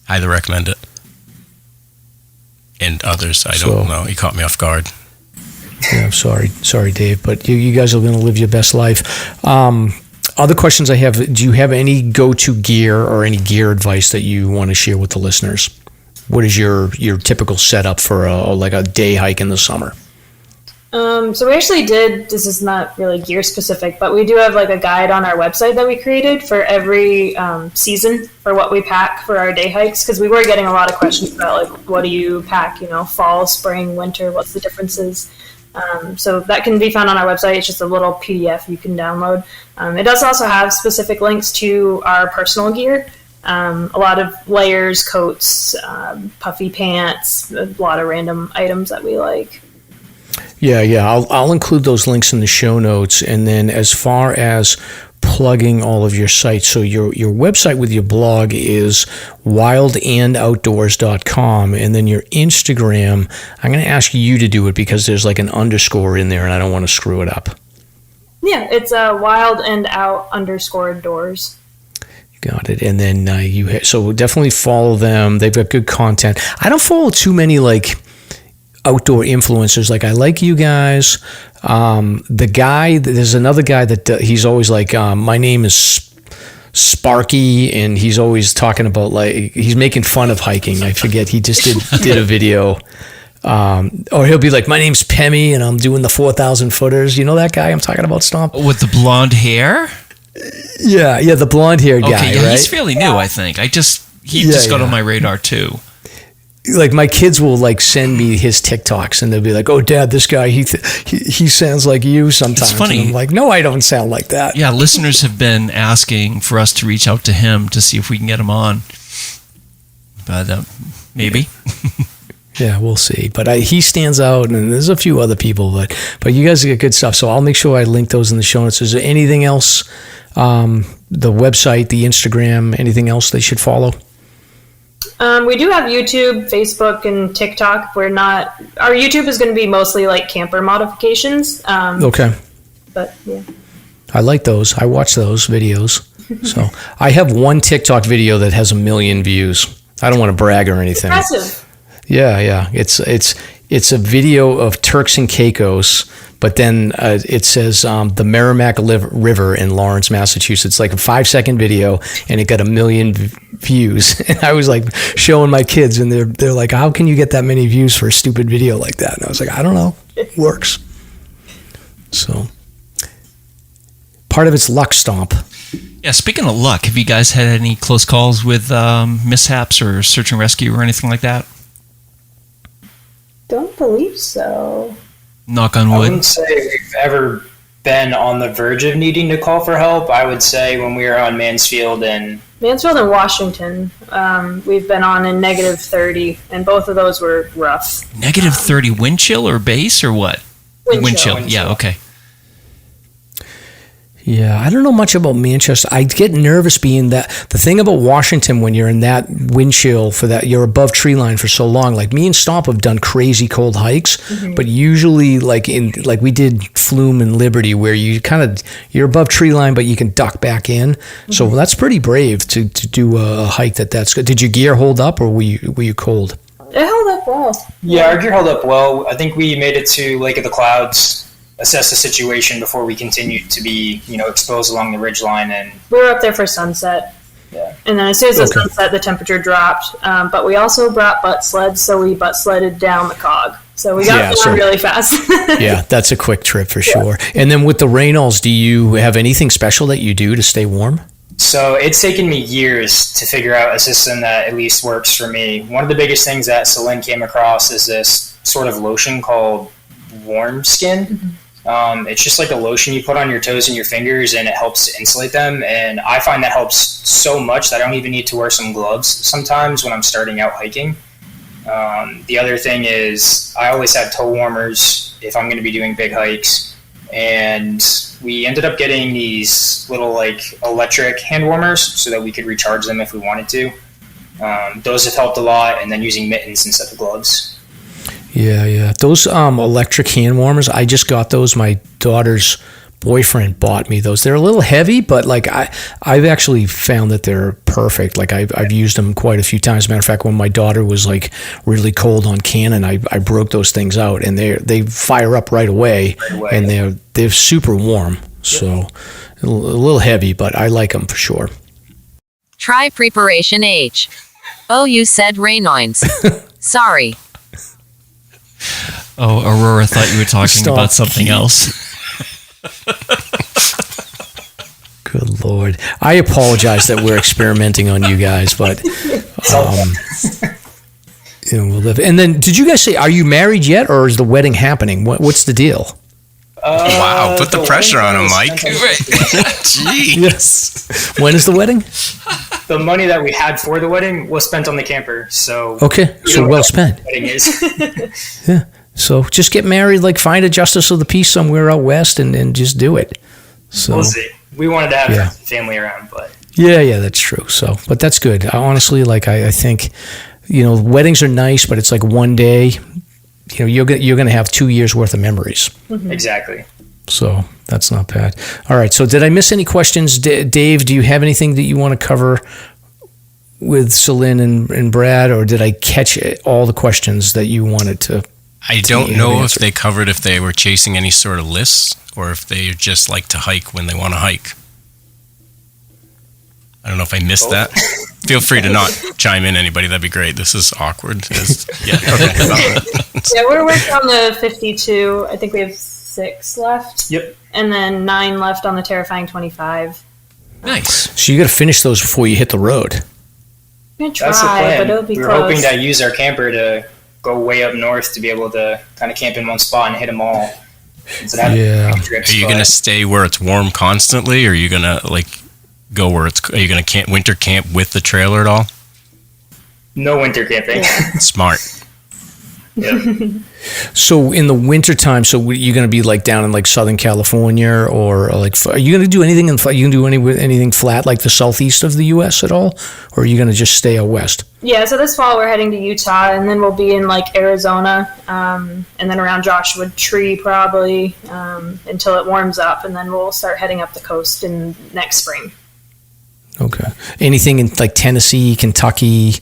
Highly recommend it. And others, I don't know. You caught me off guard. Yeah, I'm sorry, Dave, but you guys are going to live your best life. Other questions I have: do you have any go-to gear or any gear advice that you want to share with the listeners? What is your typical setup for a day hike in the summer? So we actually did. This is not really gear specific, but we do have like a guide on our website that we created for every season for what we pack for our day hikes, because we were getting a lot of questions about like, what do you pack? Fall, spring, winter. What's the differences? So that can be found on our website. It's just a little PDF you can download. It does also have specific links to our personal gear. A lot of layers, coats, puffy pants, a lot of random items that we like. Yeah. I'll include those links in the show notes. And then as far as plugging all of your sites, so your website with your blog is wildandoutdoors.com, and then your Instagram, I'm going to ask you to do it because there's like an underscore in there and I don't want to screw it up. Yeah, it's wild_out_doors. Got it. And then so definitely follow them. They've got good content. I don't follow too many like outdoor influencers. Like, I like you guys. There's another guy that he's always like, my name is Sparky, and he's always talking about like, he's making fun of hiking. I forget, he just did a video. Or he'll be like, my name's Pemi and I'm doing the 4,000 footers. You know that guy I'm talking about, Stomp? With the blonde hair? Yeah, the blonde haired guy, yeah, right? He's fairly new, I think. He just got on my radar too. Like, my kids will like send me his TikToks and they'll be like, "Oh, Dad, this guy he sounds like you sometimes." It's funny. And I'm like, "No, I don't sound like that." Yeah, listeners have been asking for us to reach out to him to see if we can get him on. but maybe. Yeah, we'll see. But he stands out, and there's a few other people, but you guys get good stuff. So I'll make sure I link those in the show notes. Is there anything else, the website, the Instagram, anything else they should follow? We do have YouTube, Facebook, and TikTok. Our YouTube is going to be mostly like camper modifications. Okay. But yeah. I like those. I watch those videos. So I have one TikTok video that has 1 million views. I don't want to brag or anything. Impressive. Yeah. It's a video of Turks and Caicos, but then it says the Merrimack River in Lawrence, Massachusetts. Like a 5-second video, and it got 1 million views. And I was like showing my kids, and they're like, "How can you get that many views for a stupid video like that?" And I was like, "I don't know. It works." So part of it's luck, Stomp. Yeah, speaking of luck, have you guys had any close calls with mishaps or search and rescue or anything like that? Don't believe so. Knock on wood. I wouldn't say we've ever been on the verge of needing to call for help. I would say when we were on Mansfield and Washington, we've been on in -30, and both of those were rough. -30 wind chill or base or what? Wind chill. Yeah, okay. Yeah, I don't know much about Manchester. I get nervous being that. The thing about Washington, when you're in that wind chill for that, you're above tree line for so long. Like me and Stomp have done crazy cold hikes, but usually like we did Flume and Liberty, where you're above tree line, but you can duck back in. So that's pretty brave to do a hike that's good. Did your gear hold up, or were you cold? It held up well. Yeah, our gear held up well. I think we made it to Lake of the Clouds, assess the situation before we continued to be, exposed along the ridgeline, and we were up there for sunset. Yeah. And then as soon as the sunset, the temperature dropped. But we also brought butt sleds, so we butt sledded down the cog. So we got down really fast. Yeah, that's a quick trip for sure. And then with the Reynolds, do you have anything special that you do to stay warm? So it's taken me years to figure out a system that at least works for me. One of the biggest things that Celine came across is this sort of lotion called Warm Skin. It's just like a lotion you put on your toes and your fingers, and it helps to insulate them. And I find that helps so much that I don't even need to wear some gloves sometimes when I'm starting out hiking. The other thing is I always have toe warmers if I'm going to be doing big hikes. And we ended up getting these little like electric hand warmers so that we could recharge them if we wanted to. Those have helped a lot, and then using mittens instead of gloves. Yeah. Those electric hand warmers, I just got those. My daughter's boyfriend bought me those. They're a little heavy, but like I've actually found that they're perfect. Like I've used them quite a few times. As a matter of fact, when my daughter was like really cold on Canon, I broke those things out, and they fire up right away. And they're super warm. So a little heavy, but I like them for sure. Try preparation H. Oh, you said Reynolds. Sorry. Oh, Aurora thought you were talking about something else. Good Lord. I apologize that we're experimenting on you guys, but we'll live. And then, did you guys say, are you married yet, or is the wedding happening? What's the deal? Wow, put the pressure on him, Mike. Jeez. Yes. When is the wedding? The money that we had for the wedding was spent on the camper, so... Okay, so well spent. The wedding is. Yeah, so just get married, like find a justice of the peace somewhere out west and just do it. So we'll see. We wanted to have family around, but... Yeah, that's true. So, but that's good. Honestly, like I think, weddings are nice, but it's like one day... you're going to have 2 years worth of memories. Mm-hmm. Exactly. So that's not bad. All right. So did I miss any questions? Dave, do you have anything that you want to cover with Celine and Brad, or did I catch all the questions that you wanted to? I don't know if they covered if they were chasing any sort of lists or if they just like to hike when they want to hike. I don't know if I missed that. Feel free to not chime in, anybody. That'd be great. This is awkward. Yeah, we're working on the 52. I think we have 6 left. Yep. And then 9 left on the Terrifying 25. Nice. So you got to finish those before you hit the road. I'm going to try, but it'll be close. We're hoping to use our camper to go way up north to be able to kind of camp in one spot and hit them all. Are you going to stay where it's warm constantly, or are you going to go where are you going to winter camp with the trailer at all? No winter camping. Smart. Yeah. So in the wintertime, so you're going to be like down in like Southern California or like, are you going to do anything anything flat like the southeast of the U.S. at all? Or are you going to just stay out west? Yeah, so this fall we're heading to Utah, and then we'll be in like Arizona, and then around Joshua Tree probably until it warms up, and then we'll start heading up the coast in next spring. Okay. Anything in like Tennessee, Kentucky,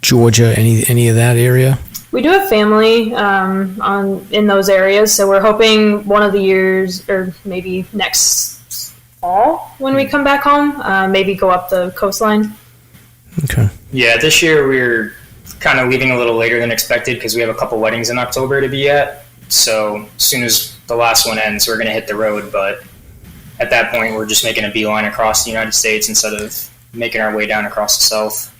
Georgia, any of that area? We do have family in those areas, so we're hoping one of the years, or maybe next fall when we come back home, maybe go up the coastline. Okay. Yeah, this year we're kind of leaving a little later than expected because we have a couple weddings in October to be at. So as soon as the last one ends, we're going to hit the road. But at that point, we're just making a beeline across the United States instead of making our way down across the South.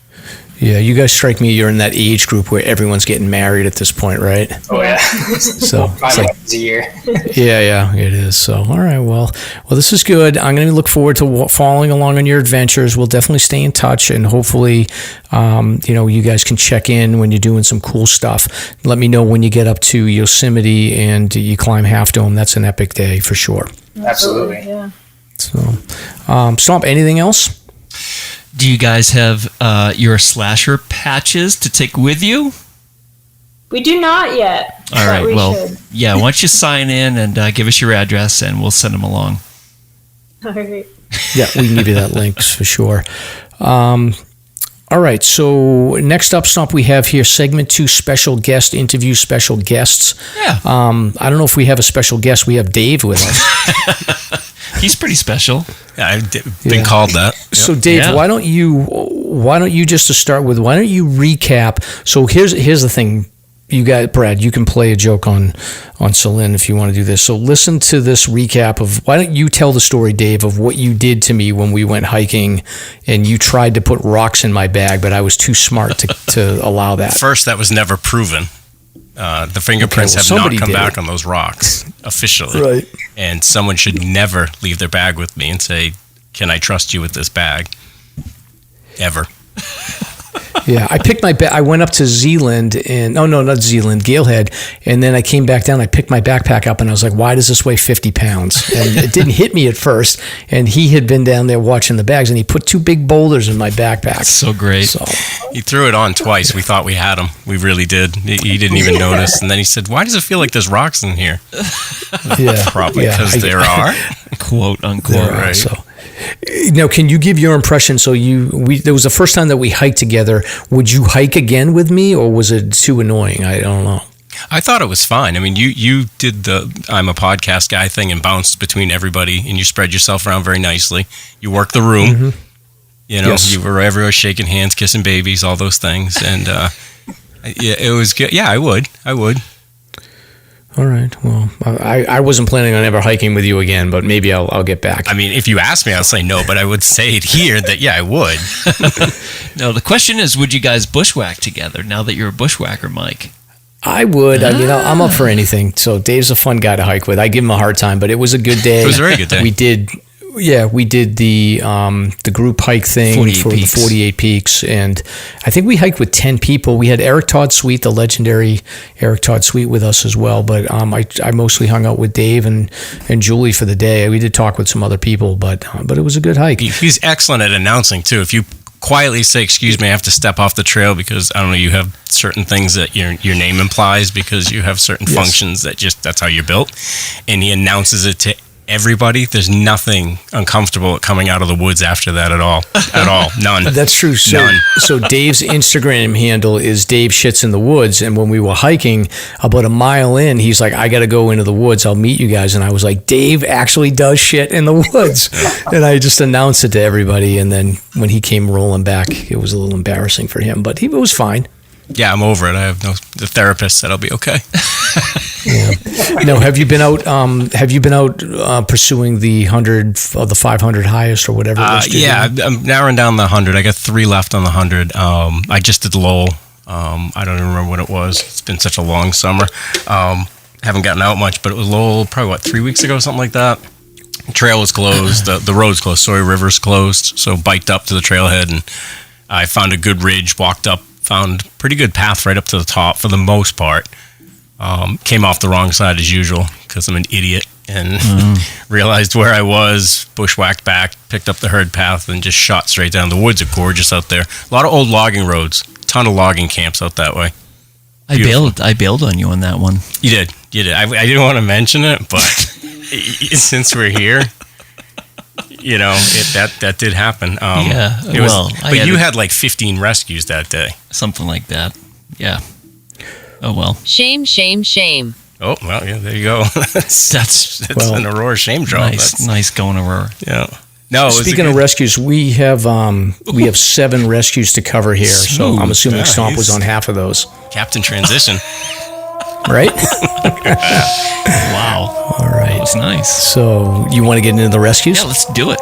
Yeah, you guys strike me. You're in that age group where everyone's getting married at this point, right? Oh yeah. So it's like a year. yeah, it is. So all right, well, this is good. I'm going to look forward to following along on your adventures. We'll definitely stay in touch, and hopefully, you guys can check in when you're doing some cool stuff. Let me know when you get up to Yosemite and you climb Half Dome. That's an epic day for sure. Absolutely. Yeah. So, Stomp, anything else? Do you guys have your slasher patches to take with you? We do not yet. All right, should. Yeah, why don't you sign in and give us your address, and we'll send them along. All right. Yeah, we can give you that link for sure. All right, so next up, Stomp, we have here segment 2, special guest interview, special guests. Yeah. I don't know if we have a special guest. We have Dave with us. He's pretty special. Yeah, I've been called that. Yep. So Dave, why don't you just to start with, why don't you recap? So here's the thing. You got Brad, you can play a joke on Celine if you want to do this. So listen to this recap of, why don't you tell the story, Dave, of what you did to me when we went hiking and you tried to put rocks in my bag, but I was too smart to allow that. First, that was never proven. The fingerprints have not come back on those rocks officially. Right. And someone should never leave their bag with me and say, "Can I trust you with this bag?" Ever. Yeah, I picked my I went up to Zealand and not Zealand, Galehead, and then I came back down. I picked my backpack up and I was like, "Why does this weigh 50 pounds?" And it didn't hit me at first. And he had been down there watching the bags, and he put 2 big boulders in my backpack. That's so great. So he threw it on twice. We thought we had him. We really did. He didn't even notice. And then he said, "Why does it feel like there's rocks in here?" Yeah, probably because there are, quote unquote. Right. So. Now, can you give your impression? So there was the first time that we hiked together. Would you hike again with me, or was it too annoying? I don't know. I thought it was fine. I mean, you did the I'm a podcast guy thing and bounced between everybody, and you spread yourself around very nicely. You worked the room. Mm-hmm. Yes. You were everywhere shaking hands, kissing babies, all those things. And yeah, it was good. Yeah, I would. All right. Well, I wasn't planning on ever hiking with you again, but maybe I'll get back. I mean, if you ask me, I'll say no, but I would say it here that, yeah, I would. No, the question is, would you guys bushwhack together now that you're a bushwhacker, Mike? I would. I mean, I'm up for anything. So Dave's a fun guy to hike with. I give him a hard time, but it was a good day. It was a very good day. We did the group hike thing for the 48 Peaks, and I think we hiked with 10 people. We had Eric Todd Sweet, the legendary Eric Todd Sweet, with us as well. But I mostly hung out with Dave and Julie for the day. We did talk with some other people, but it was a good hike. He's excellent at announcing too. If you quietly say, "Excuse me, I have to step off the trail because I don't know, you have certain things that your name implies because you have certain functions that's how you're built," and he announces it to everybody, there's nothing uncomfortable coming out of the woods after that at all. None. That's true. So Dave's Instagram handle is Dave Shits in the Woods, and when we were hiking about a mile in, he's like, "I got to go into the woods. I'll meet you guys." And I was like, "Dave actually does shit in the woods." And I just announced it to everybody, and then when he came rolling back, it was a little embarrassing for him, but it was fine. Yeah, I'm over it. I have the therapist said I'll be okay. Yeah. No, have you been out pursuing the 100 or the 500 highest or whatever it is? Yeah, I'm narrowing down the 100. I got 3 left on the 100. I just did Lowell. I don't even remember when it was. It's been such a long summer. Haven't gotten out much, but it was Lowell probably 3 weeks ago, something like that. The trail was closed. The road's closed. Sawyer River's closed. So biked up to the trailhead, and I found a good ridge, walked up found pretty good path right up to the top for the most part. Came off the wrong side as usual because I'm an idiot and realized where I was, bushwhacked back, picked up the herd path, and just shot straight down. The woods are gorgeous out there. A lot of old logging roads, ton of logging camps out that way. Beautiful. I bailed on you on that one. You did. I didn't want to mention it, but since we're here, that did happen. You had like 15 rescues that day. Something like that. Yeah. Oh, well. Shame, shame, shame. Oh, well, yeah, there you go. that's an Aurora shame drop. Nice going, Aurora. Yeah. No. Speaking of rescues, we have 7 rescues to cover here, so I'm assuming Stomp was on half of those. Captain Transition. Right? Wow. All right. That was nice. So, you want to get into the rescues? Yeah, let's do it.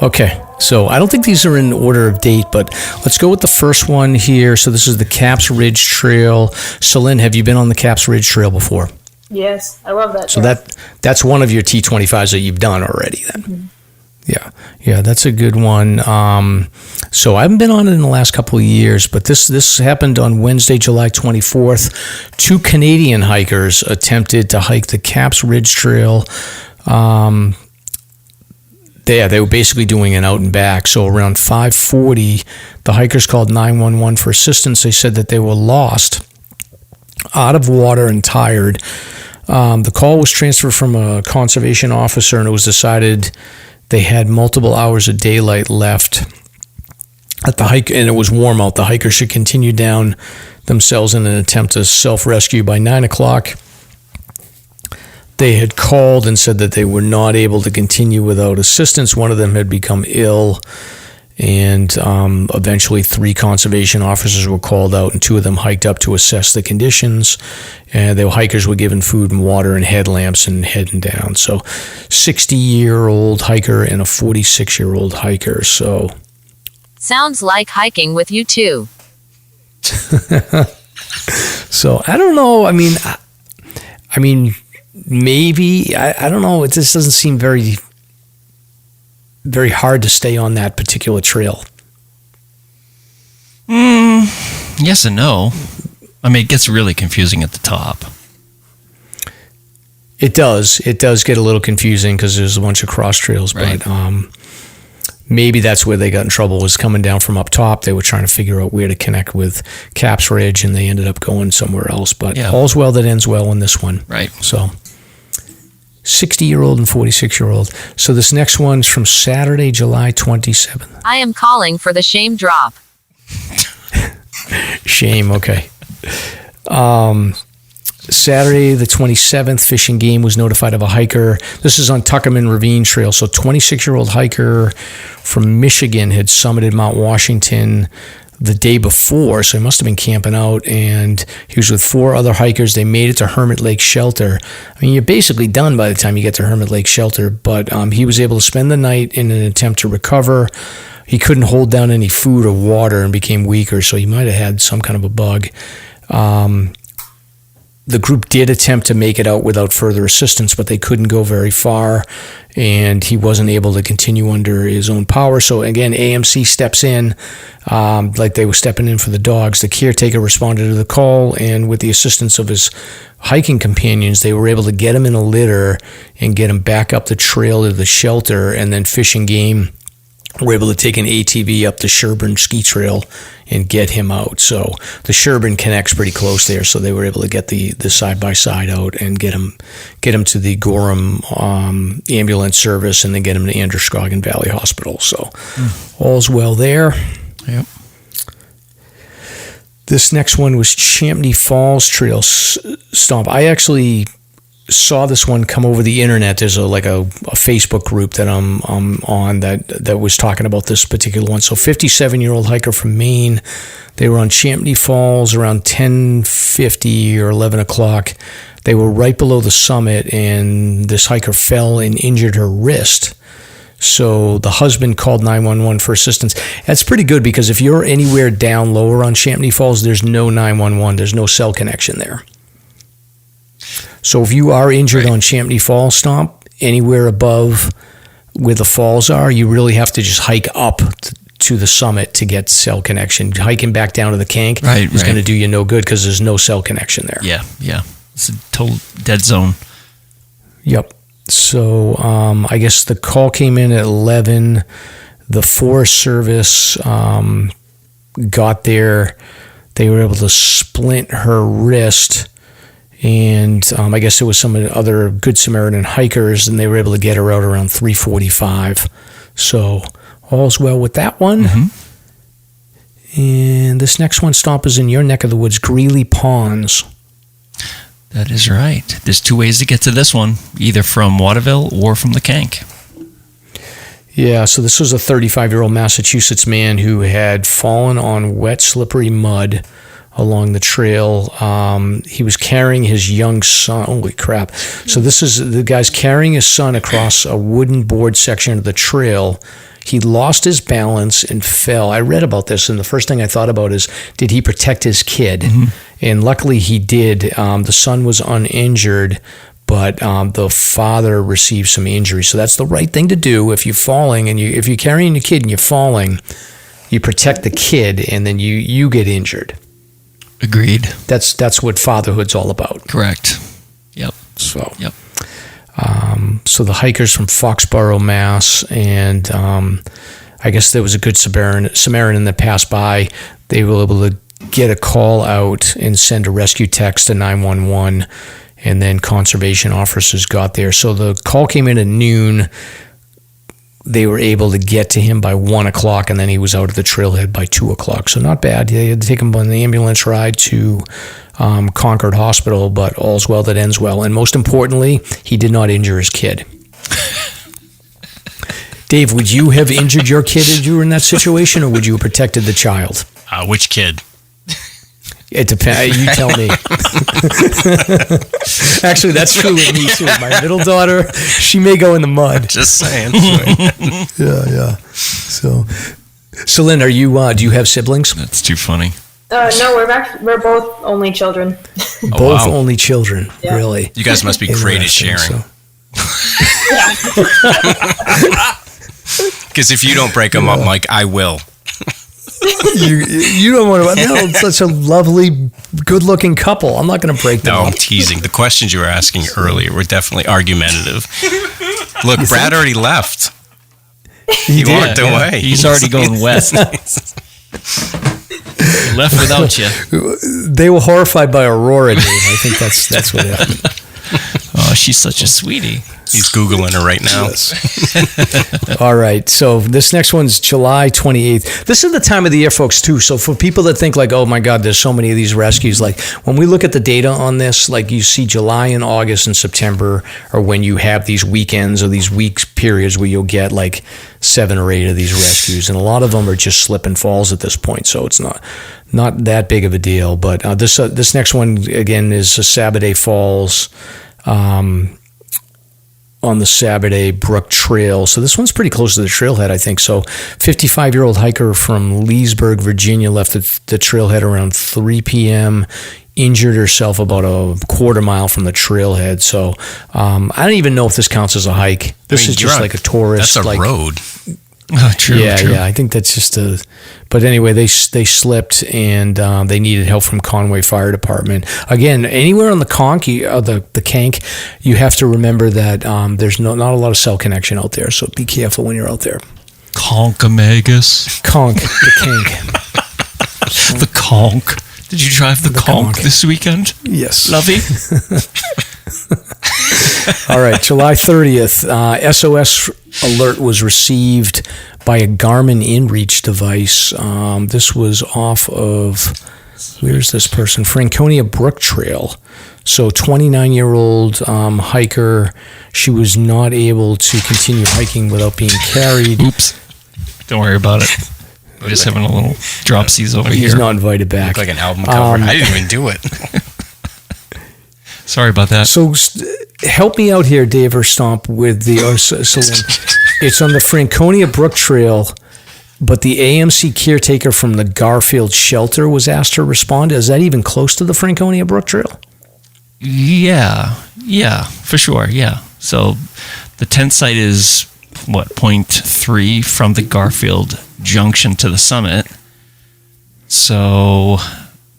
Okay, so I don't think these are in order of date, but let's go with the first one here. So this is the Caps Ridge Trail. Celine, have you been on the Caps Ridge Trail before? Yes, I love that. So that's one of your T25s that you've done already then. Mm-hmm. Yeah, that's a good one. So I haven't been on it in the last couple of years, but this happened on Wednesday, July 24th. 2 Canadian hikers attempted to hike the Caps Ridge Trail. They were basically doing an out and back. So around 5:40, the hikers called 911 for assistance. They said that they were lost, out of water and tired. The call was transferred from a conservation officer, and it was decided they had multiple hours of daylight left at the hike, and it was warm out. The hikers should continue down themselves in an attempt to self-rescue. By 9 o'clock, they had called and said that they were not able to continue without assistance. One of them had become ill, and eventually 3 conservation officers were called out, and 2 of them hiked up to assess the conditions. And the hikers were given food and water and headlamps and heading down. So 60-year-old hiker and a 46-year-old hiker. So sounds like hiking with you too. So I don't know. I mean, maybe, I don't know. It just doesn't seem very, very hard to stay on that particular trail. Yes and no. I mean, it gets really confusing at the top. It does. It does get a little confusing because there's a bunch of cross trails. Right. But maybe that's where they got in trouble, was coming down from up top. They were trying to figure out where to connect with Caps Ridge, and they ended up going somewhere else. But all's well that ends well in this one. Right. So 60-year-old and 46-year-old. So this next one's from Saturday, July 27th. I am calling for the shame drop. Shame, okay. Saturday the 27th, Fish and Game was notified of a hiker. This is on Tuckerman Ravine Trail. So 26-year-old hiker from Michigan had summited Mount Washington the day before, so he must have been camping out, and he was with 4 other hikers. They made it to Hermit Lake Shelter. I mean, you're basically done by the time you get to Hermit Lake Shelter, but he was able to spend the night in an attempt to recover. He couldn't hold down any food or water and became weaker, so he might have had some kind of a bug. The group did attempt to make it out without further assistance, but they couldn't go very far, and he wasn't able to continue under his own power. So again, AMC steps in, like they were stepping in for the dogs. The caretaker responded to the call, and with the assistance of his hiking companions, they were able to get him in a litter and get him back up the trail to the shelter, and then Fish and Game were able to take an ATV up the Sherburne Ski Trail and get him out. So the Sherburne connects pretty close there, so they were able to get the side-by-side out and get him to the Gorham ambulance service, and then get him to Androscoggin Valley Hospital. So all's well there. Yep. This next one was Champney Falls Trail Stomp. I actually saw this one come over the internet. There's a Facebook group that I'm on that was talking about this particular one. So 57-year-old hiker from Maine. They were on Champney Falls around 10:50 or 11 o'clock. They were right below the summit, and this hiker fell and injured her wrist. So the husband called 911 for assistance. That's pretty good, because if you're anywhere down lower on Champney Falls, there's no 911. There's no cell connection there. So if you are injured on Champney Falls, Stomp, anywhere above where the falls are, you really have to just hike up to the summit to get cell connection. Hiking back down to the Kank is going to do you no good, because there's no cell connection there. Yeah. It's a total dead zone. Yep. So I guess the call came in at 11. The Forest Service got there. They were able to splint her wrist, and I guess there was some other Good Samaritan hikers, and they were able to get her out around 3:45. So all's well with that one. Mm-hmm. And this next one, Stomp, is in your neck of the woods, Greeley Ponds. That is right. There's two ways to get to this one, either from Waterville or from the Kank. Yeah, so this was a 35-year-old Massachusetts man who had fallen on wet, slippery mud along the trail. He was carrying his young son. Holy crap. So this is the guy's carrying his son across a wooden board section of the trail. He lost his balance and fell. I read about this, and the first thing I thought about is, did he protect his kid? Mm-hmm. And luckily he did. The son was uninjured, but the father received some injury. So that's the right thing to do. If you're falling, and if you're carrying your kid and you're falling, you protect the kid, and then you get injured. Agreed. That's what fatherhood's all about. Correct. Yep. So. Yep. So the hikers from Foxborough, Mass, and I guess there was a Good Samaritan that passed by. They were able to get a call out and send a rescue text to 911, and then conservation officers got there. So the call came in at noon. They were able to get to him by 1 o'clock, and then he was out at the trailhead by 2 o'clock. So not bad. They had to take him on the ambulance ride to Concord Hospital, but all's well that ends well. And most importantly, he did not injure his kid. Dave, would you have injured your kid if you were in that situation, or would you have protected the child? Which kid? It depends. You tell me. Actually, that's true with me too. My middle daughter, she may go in the mud. Just saying. Yeah. So Lynn, do you have siblings? That's too funny. No, we're both only children. Both only children, yeah. Really. You guys must be great at sharing. Because if you don't break them up, Mike, I will. You don't want to. No, it's such a lovely, good-looking couple. I'm not going to break them up. No, I'm teasing. The questions you were asking earlier were definitely argumentative. Look, Brad already left. He walked away. He's already going west. He left without you. They were horrified by Aurora, Dave. I think that's what happened. Oh, she's such a sweetie. He's Googling her right now. Yes. All right. So this next one's July 28th. This is the time of the year, folks, too. So for people that think like, oh my God, there's so many of these rescues. Like when we look at the data on this, like you see July and August and September are when you have these weekends or these weeks periods where you'll get like 7 or 8 of these rescues. And a lot of them are just slip and falls at this point. So it's not that big of a deal. But this next one, again, is Saturday Falls. On the Saturday Brook Trail. So this one's pretty close to the trailhead, I think. So 55-year-old hiker from Leesburg, Virginia, left the trailhead around 3 p.m., injured herself about a quarter mile from the trailhead. So I don't even know if this counts as a hike. This is just like a tourist. That's a road. Oh, true. Yeah. I think that's just But anyway, they slipped and they needed help from Conway Fire Department. Again, anywhere on the the Kank, you have to remember that there's not a lot of cell connection out there. So be careful when you're out there. Conch-a-magus. Conch, the Kank. The Conch. Did you drive the Conch this weekend? Yes. Lovey? All right, July 30th, SOS alert was received by a Garmin InReach device. This was off of Where's this person? Franconia Brook Trail. So 29-year-old hiker. She was not able to continue hiking without being carried. Oops. Don't worry about it. We're just having a little dropsies over here. He's not invited back. Look like an album cover. I didn't even do it. Sorry about that. So help me out here, Dave or Stomp, with the... It's on the Franconia Brook Trail, but the AMC caretaker from the Garfield shelter was asked to respond. Is that even close to the Franconia Brook Trail? Yeah, for sure, yeah. So the tent site is, 0.3 from the Garfield junction to the summit. So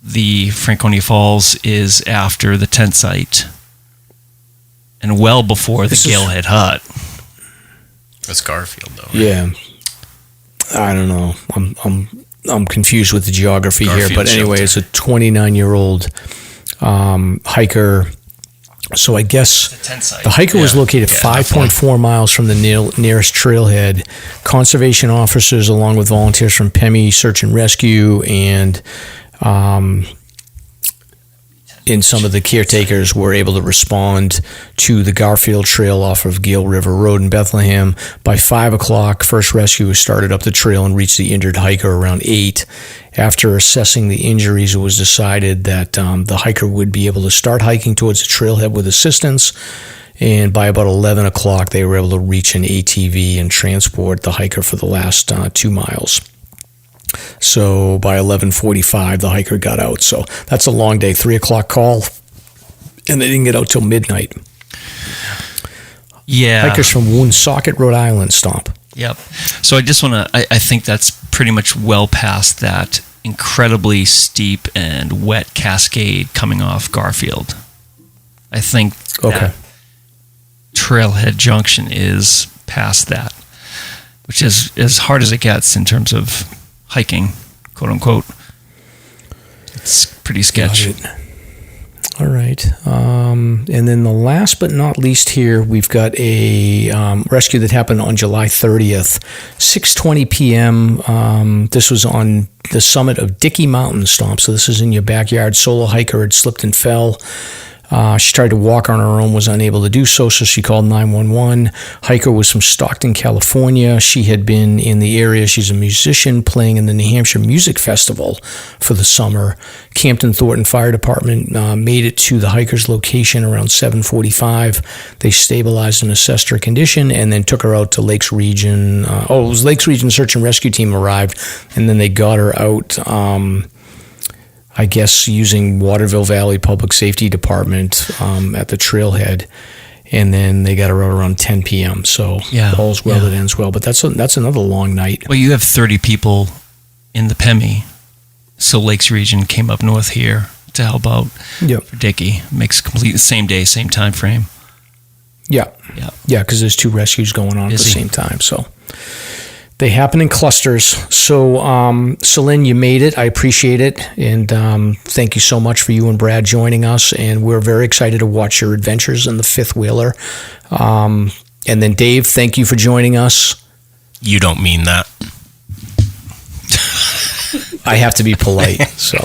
the Franconia Falls is after the tent site and well before the Galehead Hut. That's Garfield, though. Right? Yeah. I don't know. I'm confused with the geography Garfield here, but anyway, it's a 29-year-old hiker. So I guess the hiker was located 5.4 miles from the nearest trailhead. Conservation officers, along with volunteers from Pemi Search and Rescue, and some of the caretakers were able to respond to the Garfield Trail off of Gale River Road in Bethlehem. By 5 o'clock, first rescue started up the trail and reached the injured hiker around 8. After assessing the injuries, it was decided that the hiker would be able to start hiking towards the trailhead with assistance. And by about 11 o'clock, they were able to reach an ATV and transport the hiker for the last 2 miles. So by 11:45, the hiker got out. So that's a long day, 3 o'clock call, and they didn't get out till midnight. Yeah. Hikers from Woonsocket, Rhode Island, Stomp. Yep. So I just want to, I think that's pretty much well past that incredibly steep and wet cascade coming off Garfield. I think that Trailhead Junction is past that, which is as hard as it gets in terms of hiking, quote unquote. It's pretty sketchy. All right. And then the last but not least here, we've got a rescue that happened on July 30th, 6:20 p.m. This was on the summit of Dickey Mountain, Stomp. So this is in your backyard. Solo hiker had slipped and fell. She tried to walk on her own, was unable to do so she called 911. Hiker was from Stockton, California. She had been in the area. She's a musician playing in the New Hampshire Music Festival for the summer. Campton Thornton Fire Department made it to the hiker's location around 7:45. They stabilized and assessed her condition and then took her out to Lakes Region. It was Lakes Region Search and Rescue Team arrived, and then they got her out I guess using Waterville Valley Public Safety Department at the trailhead, and then they got her out around 10 p.m. So all's well that ends well. But that's another long night. Well, you have 30 people in the Pemi, so Lakes Region came up north here to help out for Dickey. Makes complete same day, same time frame. Yeah, because there's 2 rescues going on at the same time. So they happen in clusters. So, Celine, you made it. I appreciate it. And thank you so much for you and Brad joining us. And we're very excited to watch your adventures in the fifth wheeler. And then, Dave, thank you for joining us. You don't mean that. I have to be polite. So,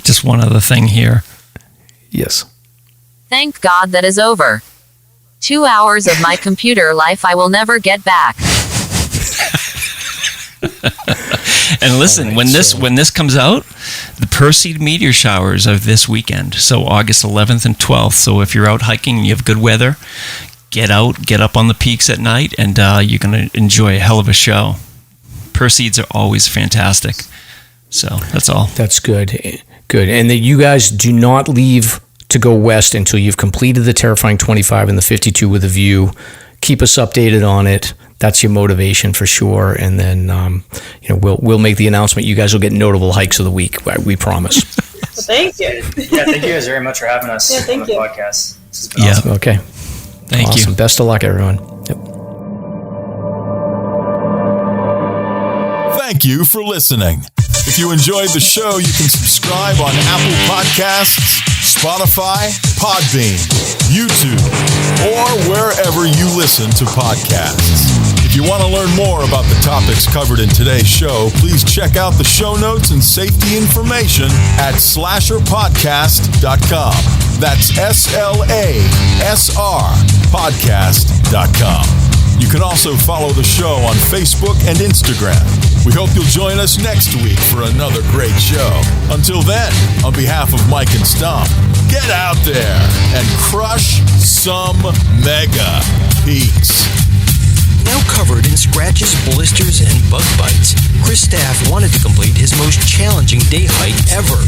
just one other thing here. Yes. Thank God that is over. 2 hours of my computer life I will never get back. And listen, when this comes out, the Perseid meteor showers are this weekend, so August 11th and 12th. So if you're out hiking and you have good weather, get out, get up on the peaks at night, and you're going to enjoy a hell of a show. Perseids are always fantastic. So that's all. That's good. Good. And that you guys do not leave to go west until you've completed the Terrifying 25 and the 52 with a view. Keep us updated on it. That's your motivation for sure. And then we'll make the announcement. You guys will get notable hikes of the week. We promise. Thank you. Thank you guys very much for having us on the podcast. This has been awesome. Okay. Thank you. Best of luck, everyone. Yep. Thank you for listening. If you enjoyed the show, you can subscribe on Apple Podcasts, Spotify, Podbean, YouTube, or wherever you listen to podcasts. If If you want to learn more about the topics covered in today's show, please check out the show notes and safety information at SLASRPodcast.com. That's SLASRPodcast.com. You can also follow the show on Facebook and Instagram. We hope you'll join us next week for another great show. Until then, on behalf of Mike and Stomp, get out there and crush some mega peaks. Now covered in scratches, blisters, and bug bites, Chris Staff wanted to complete his most challenging day hike ever.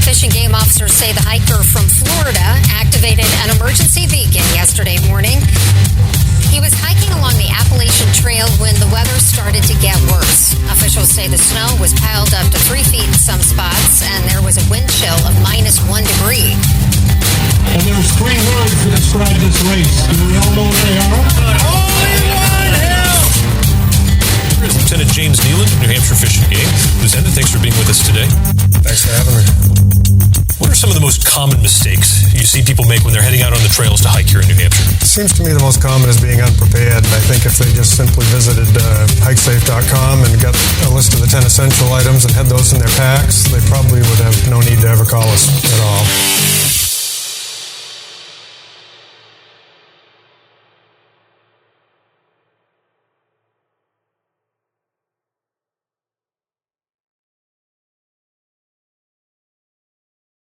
Fish and Game officers say the hiker from Florida activated an emergency beacon yesterday morning. He was hiking along the Appalachian Trail when the weather started to get worse. Officials say the snow was piled up to 3 feet in some spots, and there was a wind chill of -1 degree. And there's 3 words to describe this race. Do we all know what they are? Only one hell! Here's Lieutenant James Neeland, New Hampshire Fish and Game. Lieutenant, thanks for being with us today. Thanks for having me. What are some of the most common mistakes you see people make when they're heading out on the trails to hike here in New Hampshire? It seems to me the most common is being unprepared. And I think if they just simply visited hikesafe.com and got a list of the 10 essential items and had those in their packs, they probably would have no need to ever call us at all.